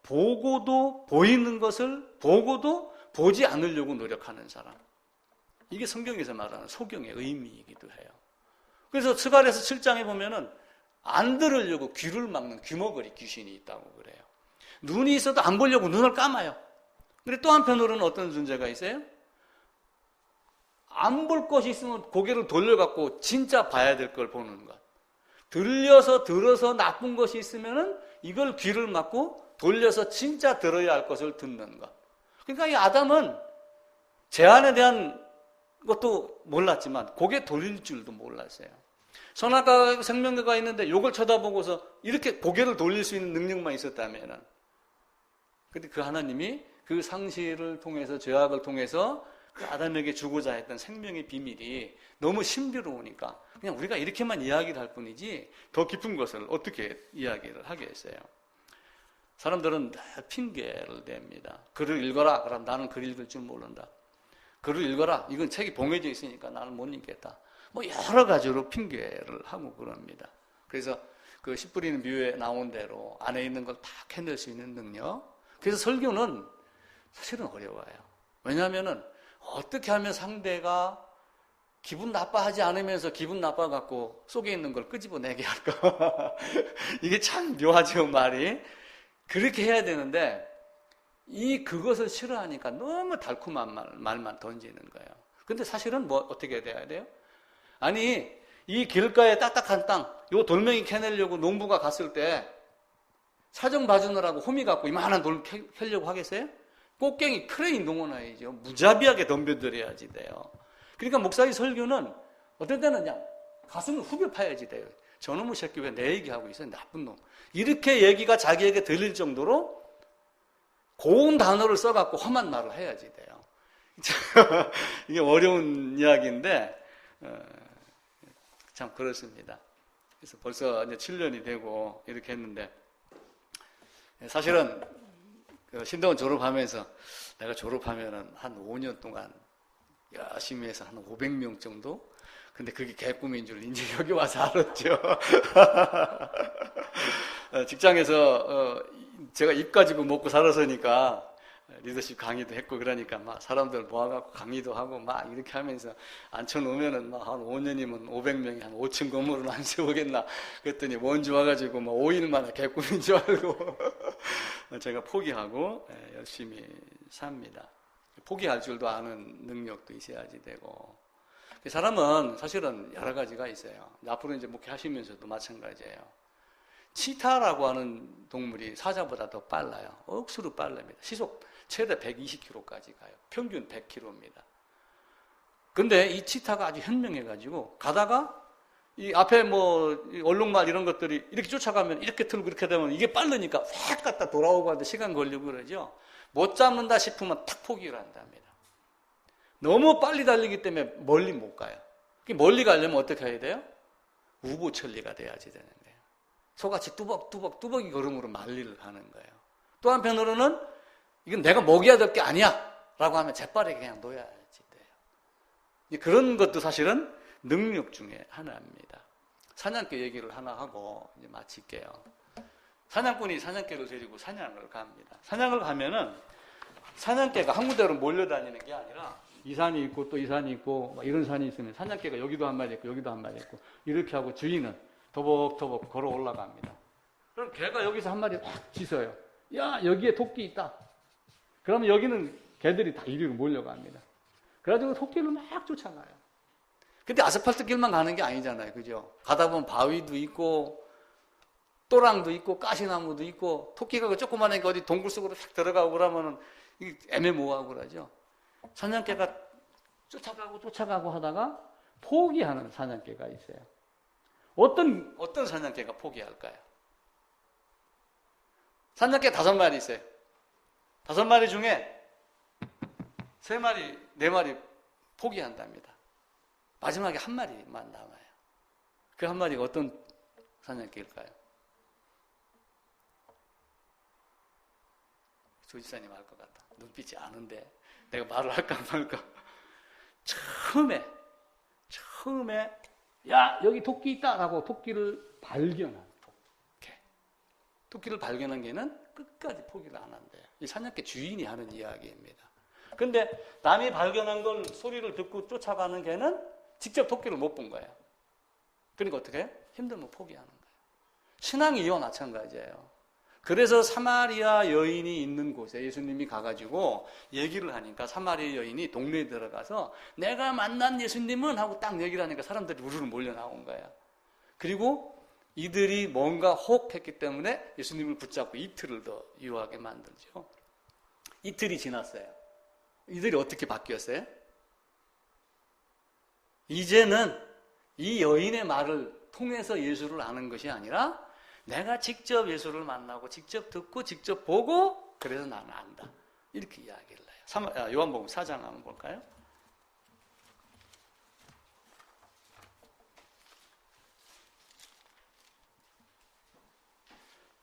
보고도 보이는 것을 보고도 보지 않으려고 노력하는 사람. 이게 성경에서 말하는 소경의 의미이기도 해요. 그래서 스가랴서 7장에 보면은 안 들으려고 귀를 막는 귀머거리 귀신이 있다고 그래요. 눈이 있어도 안 보려고 눈을 감아요. 근데 또 한편으로는 어떤 존재가 있어요? 안 볼 것이 있으면 고개를 돌려갖고 진짜 봐야 될 걸 보는 것. 들어서 나쁜 것이 있으면은 이걸 귀를 막고 돌려서 진짜 들어야 할 것을 듣는 것. 그러니까 이 아담은 재앙에 대한 것도 몰랐지만 고개 돌릴 줄도 몰랐어요. 선악과 생명과가 있는데 이걸 쳐다보고서 이렇게 고개를 돌릴 수 있는 능력만 있었다면은, 근데 그 하나님이 그 상실을 통해서, 죄악을 통해서 그 아담에게 주고자 했던 생명의 비밀이 너무 신비로우니까 그냥 우리가 이렇게만 이야기를 할 뿐이지 더 깊은 것을 어떻게 이야기를 하겠어요. 사람들은 핑계를 댑니다. 글을 읽어라. 그럼 나는 글 읽을 줄 모른다. 글을 읽어라. 이건 책이 봉해져 있으니까 나는 못 읽겠다. 뭐 여러 가지로 핑계를 하고 그럽니다. 그래서 그 씨 뿌리는 묘에 나온 대로 안에 있는 걸 다 캐낼 수 있는 능력. 그래서 설교는 사실은 어려워요. 왜냐하면은 어떻게 하면 상대가 기분 나빠하지 않으면서 기분 나빠갖고 속에 있는 걸 끄집어내게 할까? 이게 참 묘하죠, 말이. 그렇게 해야 되는데 그것을 싫어하니까 너무 달콤한 말만 던지는 거예요. 근데 사실은 뭐 어떻게 돼야 돼요? 아니, 이 길가에 딱딱한 땅, 요 돌멩이 캐내려고 농부가 갔을 때 사정 봐주느라고 호미 갖고 이만한 돌 캐려고 하겠어요? 꽃갱이 크레인 동원해야죠. 무자비하게 덤벼들어야지 돼요. 그러니까 목사의 설교는 어떤 때는 그냥 가슴을 후벼 파야지 돼요. 저놈의 새끼 왜 내 얘기하고 있어요? 나쁜 놈. 이렇게 얘기가 자기에게 들릴 정도로 고운 단어를 써갖고 험한 말을 해야지 돼요. 이게 어려운 이야기인데 참 그렇습니다. 그래서 벌써 이제 7년이 되고 이렇게 했는데, 사실은 신대원 졸업하면서 내가 졸업하면은 한 5년 동안 열심히 해서 한 500명 정도? 근데 그게 개꿈인 줄 이제 여기 와서 알았죠. 직장에서 제가 입 가지고 먹고 살아서니까 리더십 강의도 했고 그러니까 막 사람들 모아갖고 강의도 하고 막 이렇게 하면서 앉혀놓으면은 막 한 5년이면 500명이 한 5층 건물은 안 세우겠나 그랬더니 원주 와가지고 막 5일 만에 개꿈인 줄 알고 제가 포기하고 열심히 삽니다. 포기할 줄도 아는 능력도 있어야지 되고. 사람은 사실은 여러 가지가 있어요. 앞으로 이제 목회하시면서도 마찬가지예요. 치타라고 하는 동물이 사자보다 더 빨라요. 억수로 빠릅니다. 시속 최대 120km까지 가요. 평균 100km입니다. 근데 이 치타가 아주 현명해가지고 가다가 이 앞에 뭐 얼룩말 이런 것들이 이렇게 쫓아가면 이렇게 틀고 이렇게 되면 이게 빠르니까 확 갔다 돌아오고 하는데 시간 걸리고 그러죠. 못 잡는다 싶으면 탁 포기를 한답니다. 너무 빨리 달리기 때문에 멀리 못 가요. 멀리 가려면 어떻게 해야 돼요? 우보천리가 돼야지 되는 거예요. 소같이 뚜벅이 걸음으로 만리를 가는 거예요. 또 한편으로는 이건 내가 먹여야 될 게 아니야 라고 하면 재빠르게 그냥 놓아야지 돼요. 그런 것도 사실은 능력 중에 하나입니다. 사냥개 얘기를 하나 하고 이제 마칠게요. 사냥꾼이 사냥개를 데리고 사냥을 갑니다. 사냥을 가면은 사냥개가 한 군데로 몰려다니는 게 아니라 이 산이 있고 또 이 산이 있고 막 이런 산이 있으면 사냥개가 여기도 한 마리 있고 여기도 한 마리 있고 이렇게 하고 주인은 더벅더벅 걸어 올라갑니다. 그럼 개가 여기서 한 마리 확 짖어요. 야, 여기에 토끼 있다. 그러면 여기는 개들이 다 이리로 몰려갑니다. 그래가지고 토끼를 막 쫓아가요. 근데 아스팔트 길만 가는 게 아니잖아요. 그죠? 가다 보면 바위도 있고 또랑도 있고 가시나무도 있고 토끼가 그 조그만하게 어디 동굴 속으로 싹 들어가고 그러면은 애매모호하고 그러죠. 사냥개가 쫓아가고 하다가 포기하는 사냥개가 있어요. 어떤 사냥개가 포기할까요? 사냥개 5마리 있어요. 5마리 중에 3마리, 4마리 포기한답니다. 마지막에 1마리만 남아요. 그 1마리가 어떤 사냥개일까요? 조지사님 알 것 같다. 눈빛이 아는데 내가 말을 할까 말까. 처음에 야, 여기 토끼 있다 라고 토끼를 발견한 개. 토끼를 발견한 개는 끝까지 포기를 안 한대요. 이 사냥개 주인이 하는 이야기입니다. 근데 남이 발견한 걸 소리를 듣고 쫓아가는 개는 직접 토끼를 못 본 거예요. 그러니까 어떻게 해요? 힘들면 포기하는 거예요. 신앙이 이와 마찬가지예요. 그래서 사마리아 여인이 있는 곳에 예수님이 가가지고 얘기를 하니까 사마리아 여인이 동네에 들어가서 내가 만난 예수님은 하고 딱 얘기를 하니까 사람들이 우르르 몰려 나온 거예요. 그리고 이들이 뭔가 혹했기 때문에 예수님을 붙잡고 이틀을 더 유하게 만들죠. 이틀이 지났어요. 이들이 어떻게 바뀌었어요? 이제는 이 여인의 말을 통해서 예수를 아는 것이 아니라 내가 직접 예수를 만나고 직접 듣고 직접 보고 그래서 나는 안다. 이렇게 이야기를 해요. 요한복음 4장 한번 볼까요?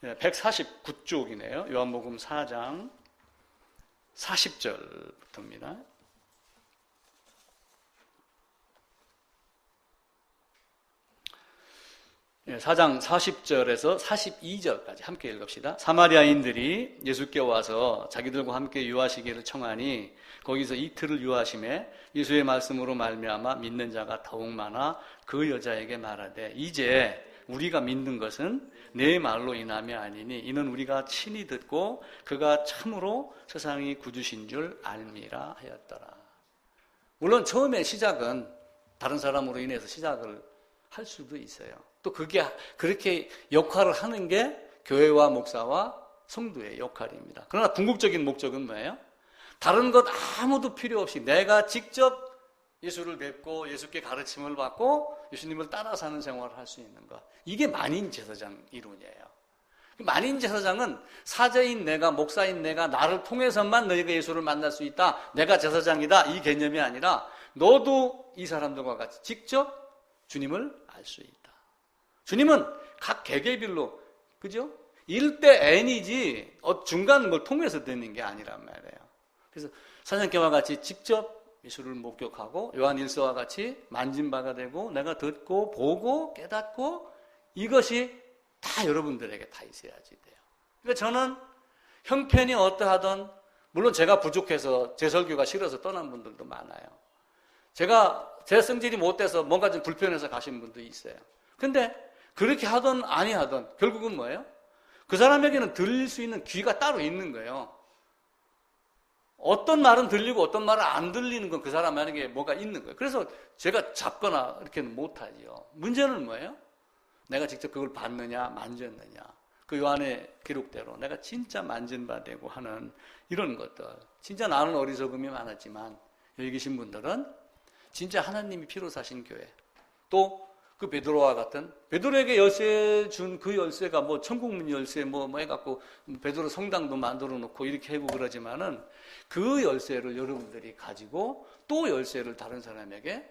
149쪽이네요. 요한복음 4장 40절부터입니다. 4장 40절에서 42절까지 함께 읽읍시다. 사마리아인들이 예수께 와서 자기들과 함께 유하시기를 청하니 거기서 이틀을 유하심에 예수의 말씀으로 말미암아 믿는 자가 더욱 많아 그 여자에게 말하되 이제 우리가 믿는 것은 내 말로 인함이 아니니 이는 우리가 친히 듣고 그가 참으로 세상이 구주신 줄 알미라 하였더라. 물론 처음에 시작은 다른 사람으로 인해서 시작을 할 수도 있어요. 또 그게 그렇게 역할을 하는 게 교회와 목사와 성도의 역할입니다. 그러나 궁극적인 목적은 뭐예요? 다른 것 아무도 필요 없이 내가 직접 예수를 뵙고 예수께 가르침을 받고 예수님을 따라 사는 생활을 할 수 있는 것. 이게 만인 제사장 이론이에요. 만인 제사장은 사제인 내가, 목사인 내가 나를 통해서만 너희가 예수를 만날 수 있다. 내가 제사장이다. 이 개념이 아니라 너도 이 사람들과 같이 직접 주님을 알 수 있다. 주님은 각 개개별로, 그죠? 1대 N이지 중간 뭘 통해서 되는 게 아니란 말이에요. 그래서 사장님과 같이 직접 예수를 목격하고 요한 1서와 같이 만진바가 되고 내가 듣고 보고 깨닫고 이것이 다 여러분들에게 다 있어야지 돼요. 그러니까 저는 형편이 어떠하든 물론 제가 부족해서 제 설교가 싫어서 떠난 분들도 많아요. 제 성질이 못돼서 뭔가 좀 불편해서 가신 분도 있어요. 근데 그렇게 하든 아니 하든 결국은 뭐예요? 그 사람에게는 들릴 수 있는 귀가 따로 있는 거예요. 어떤 말은 들리고 어떤 말은 안 들리는 건 그 사람에게 뭐가 있는 거예요. 그래서 제가 잡거나 이렇게는 못하지요. 문제는 뭐예요? 내가 직접 그걸 봤느냐 만졌느냐. 그 요한의 기록대로 내가 진짜 만진 바 되고 하는 이런 것들. 진짜 나는 어리석음이 많았지만 여기 계신 분들은 진짜 하나님이 피로 사신 교회 또 그 베드로와 같은 베드로에게 열쇠 준 그 열쇠가 뭐 천국문 열쇠 뭐 해갖고 베드로 성당도 만들어 놓고 이렇게 하고 그러지만은 그 열쇠를 여러분들이 가지고 또 열쇠를 다른 사람에게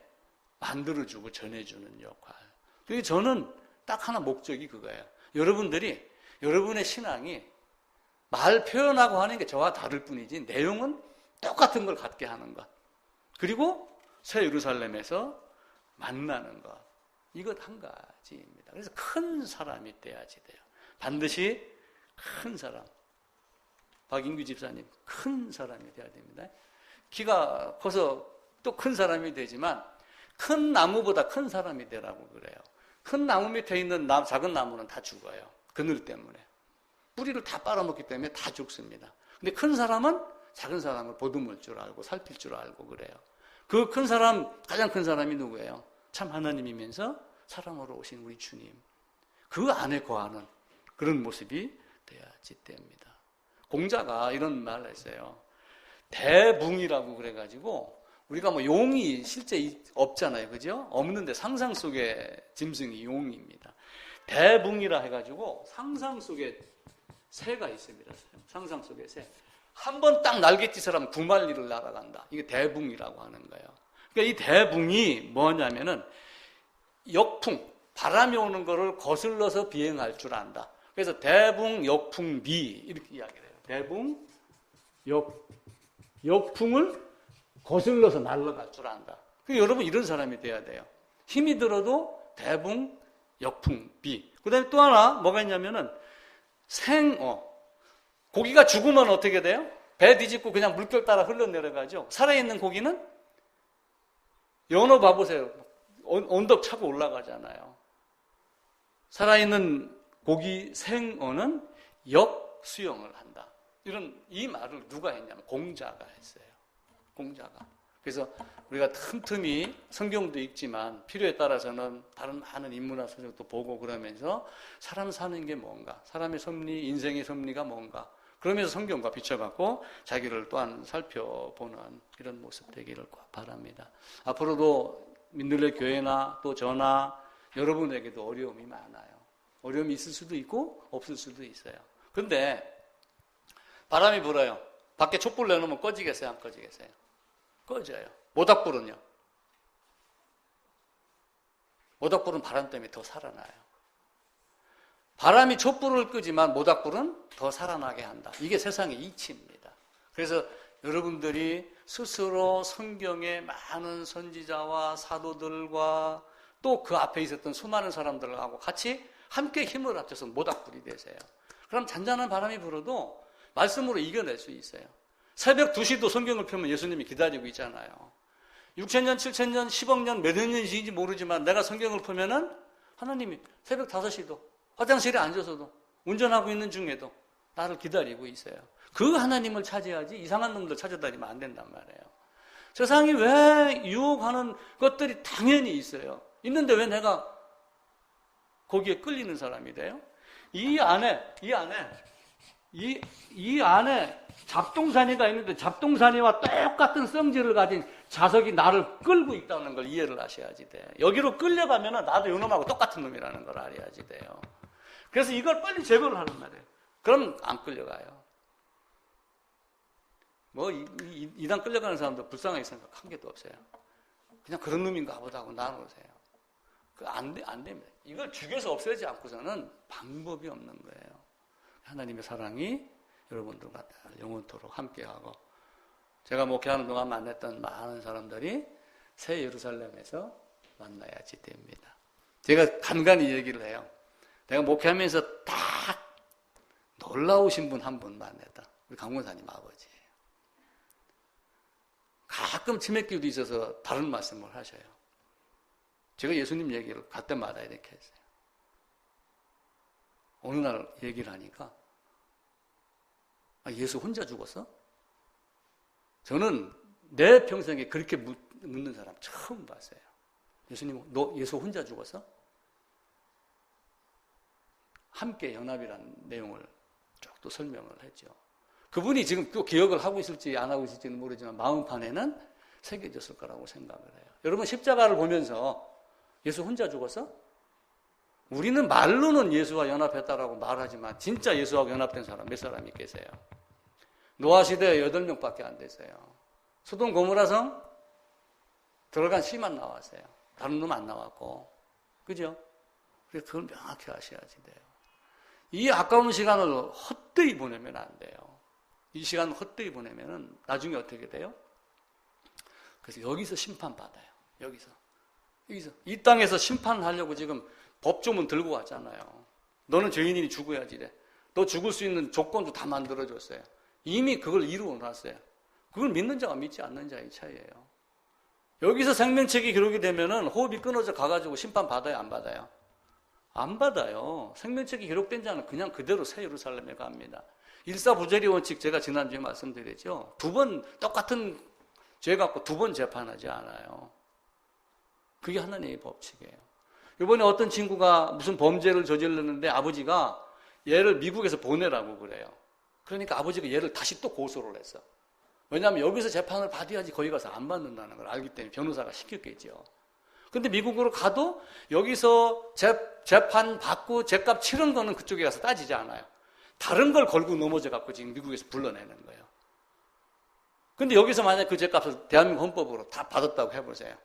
만들어주고 전해주는 역할. 그래서 저는 딱 하나 목적이 그거예요. 여러분들이 여러분의 신앙이 말 표현하고 하는 게 저와 다를 뿐이지 내용은 똑같은 걸 갖게 하는 것. 그리고 새 예루살렘에서 만나는 것. 이것 한 가지입니다. 그래서 큰 사람이 돼야지 돼요. 반드시 큰 사람. 박인규 집사님, 큰 사람이 돼야 됩니다. 키가 커서 또 큰 사람이 되지만 큰 나무보다 큰 사람이 되라고 그래요. 큰 나무 밑에 있는 작은 나무는 다 죽어요. 그늘 때문에. 뿌리를 다 빨아먹기 때문에 다 죽습니다. 근데 큰 사람은 작은 사람을 보듬을 줄 알고 살필 줄 알고 그래요. 그 큰 사람, 가장 큰 사람이 누구예요? 참 하나님이면서 사람으로 오신 우리 주님. 그 안에 거하는 그런 모습이 돼야지 됩니다. 공자가 이런 말을 했어요. 대붕이라고 그래가지고 우리가 뭐 용이 실제 없잖아요. 그죠? 없는데 상상 속의 짐승이 용입니다. 대붕이라 해가지고 상상 속에 새가 있습니다. 상상 속에 새. 한 번 딱 날갯짓을 하면 9마리를 날아간다. 이게 대붕이라고 하는 거예요. 그러니까 이 대붕이 뭐냐면은 역풍, 바람이 오는 거를 거슬러서 비행할 줄 안다. 그래서 대붕, 역풍, 비 이렇게 이야기를 해요. 대붕, 역풍을 거슬러서 날아갈 줄 안다. 그러니까 여러분 이런 사람이 돼야 돼요. 힘이 들어도 대붕, 역풍, 비. 그 다음에 또 하나 뭐가 있냐면은 고기가 죽으면 어떻게 돼요? 배 뒤집고 그냥 물결 따라 흘러내려가죠. 살아있는 고기는 연어 봐보세요. 언덕 차고 올라가잖아요. 살아있는 고기 생어는 역수영을 한다. 이 말을 누가 했냐면 공자가 했어요. 공자가. 그래서 우리가 틈틈이 성경도 읽지만 필요에 따라서는 다른 많은 인문학 서적도 보고 그러면서 사람 사는 게 뭔가, 사람의 섭리, 인생의 섭리가 뭔가 그러면서 성경과 비춰갖고 자기를 또한 살펴보는 이런 모습 되기를 바랍니다. 앞으로도 민들레 교회나 또 저나 여러분에게도 어려움이 많아요. 어려움이 있을 수도 있고 없을 수도 있어요. 근데 바람이 불어요. 밖에 촛불 내놓으면 꺼지겠어요? 안 꺼지겠어요? 꺼져요. 모닥불은요? 모닥불은 바람 때문에 더 살아나요. 바람이 촛불을 끄지만 모닥불은 더 살아나게 한다. 이게 세상의 이치입니다. 그래서 여러분들이 스스로 성경의 많은 선지자와 사도들과 또 그 앞에 있었던 수많은 사람들하고 같이 함께 힘을 합쳐서 모닥불이 되세요. 그럼 잔잔한 바람이 불어도 말씀으로 이겨낼 수 있어요. 새벽 2시도 성경을 펴면 예수님이 기다리고 있잖아요. 6,000년, 7,000년, 10억 년, 몇 년인지 모르지만 내가 성경을 펴면은 하나님이 새벽 5시도 화장실에 앉아서도 운전하고 있는 중에도 나를 기다리고 있어요. 그 하나님을 찾아야지 이상한 놈들 찾아다니면 안 된단 말이에요. 세상이 왜 유혹하는 것들이 당연히 있어요. 있는데 왜 내가 거기에 끌리는 사람이 돼요? 이 안에 잡동사니가 있는데 잡동사니와 똑같은 성질을 가진 자석이 나를 끌고 있다는 걸 이해를 하셔야지 돼요. 여기로 끌려가면 나도 이놈하고 똑같은 놈이라는 걸 알아야지 돼요. 그래서 이걸 빨리 제거를 하는 말이에요. 그럼 안 끌려가요. 이단 끌려가는 사람도 불쌍하게 생각한 게도 없어요. 그냥 그런 놈인가 보다 하고 나누세요. 안 됩니다. 이걸 죽여서 없애지 않고서는 방법이 없는 거예요. 하나님의 사랑이 여러분들과 영원토록 함께하고, 제가 목회하는 동안 만났던 많은 사람들이 새 예루살렘에서 만나야지 됩니다. 제가 간간히 얘기를 해요. 내가 목회하면서 딱 놀라우신 분 한 분 만났다. 우리 강권사님 아버지예요. 가끔 치맥기도 있어서 다른 말씀을 하셔요. 제가 예수님 얘기를 갈 때마다 이렇게 했어요. 어느 날 얘기를 하니까 예수 혼자 죽었어? 저는 내 평생에 그렇게 묻는 사람 처음 봤어요. 예수님, 너 예수 혼자 죽었어? 함께 연합이라는 내용을 쭉 또 설명을 했죠. 그분이 지금 또 기억을 하고 있을지 안 하고 있을지는 모르지만 마음판에는 새겨졌을 거라고 생각을 해요. 여러분 십자가를 보면서 예수 혼자 죽었어? 우리는 말로는 예수와 연합했다라고 말하지만 진짜 예수하고 연합된 사람 몇 사람이 계세요? 노아 시대에 8명밖에 안 됐어요. 소돔 고모라성 들어간 씨만 나왔어요. 다른 놈 안 나왔고. 그죠? 그래서 그걸 명확히 아셔야지 돼요. 이 아까운 시간을 헛되이 보내면 안 돼요. 이 시간을 헛되이 보내면 나중에 어떻게 돼요? 그래서 여기서 심판받아요. 여기서. 이 땅에서 심판하려고 지금 법조문 들고 왔잖아요. 너는 죄인이니 죽어야지 돼. 너 죽을 수 있는 조건도 다 만들어줬어요. 이미 그걸 이루어 놨어요. 그걸 믿는 자와 믿지 않는 자의 차이예요. 여기서 생명책이 기록이 되면은 호흡이 끊어져 가가지고 심판받아요, 안 받아요? 안 받아요. 생명책이 기록된 자는 그냥 그대로 새 예루살렘에 갑니다. 일사부재리 원칙 제가 지난주에 말씀드렸죠. 2번 똑같은 죄 갖고 2번 재판하지 않아요. 그게 하나님의 법칙이에요. 이번에 어떤 친구가 무슨 범죄를 저질렀는데 아버지가 얘를 미국에서 보내라고 그래요. 그러니까 아버지가 얘를 다시 또 고소를 했어. 왜냐하면 여기서 재판을 받아야지 거기 가서 안 받는다는 걸 알기 때문에 변호사가 시켰겠죠. 근데 미국으로 가도 여기서 재판 받고 죄값 치른 거는 그쪽에 가서 따지지 않아요. 다른 걸 걸고 넘어져 갖고 지금 미국에서 불러내는 거예요. 근데 여기서 만약 그 죄값을 대한민국 헌법으로 다 받았다고 해보세요.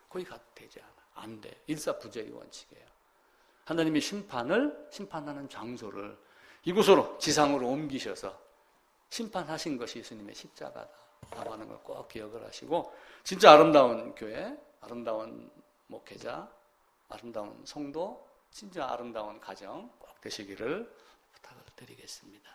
거기 가도 되지 않아. 안 돼. 일사부재의 원칙이에요. 하나님이 심판하는 장소를 이곳으로 지상으로 옮기셔서 심판하신 것이 예수님의 십자가다 라고 하는 걸 꼭 기억을 하시고, 진짜 아름다운 교회, 아름다운 목회자, 아름다운 성도, 진짜 아름다운 가정 꼭 되시기를 부탁을 드리겠습니다.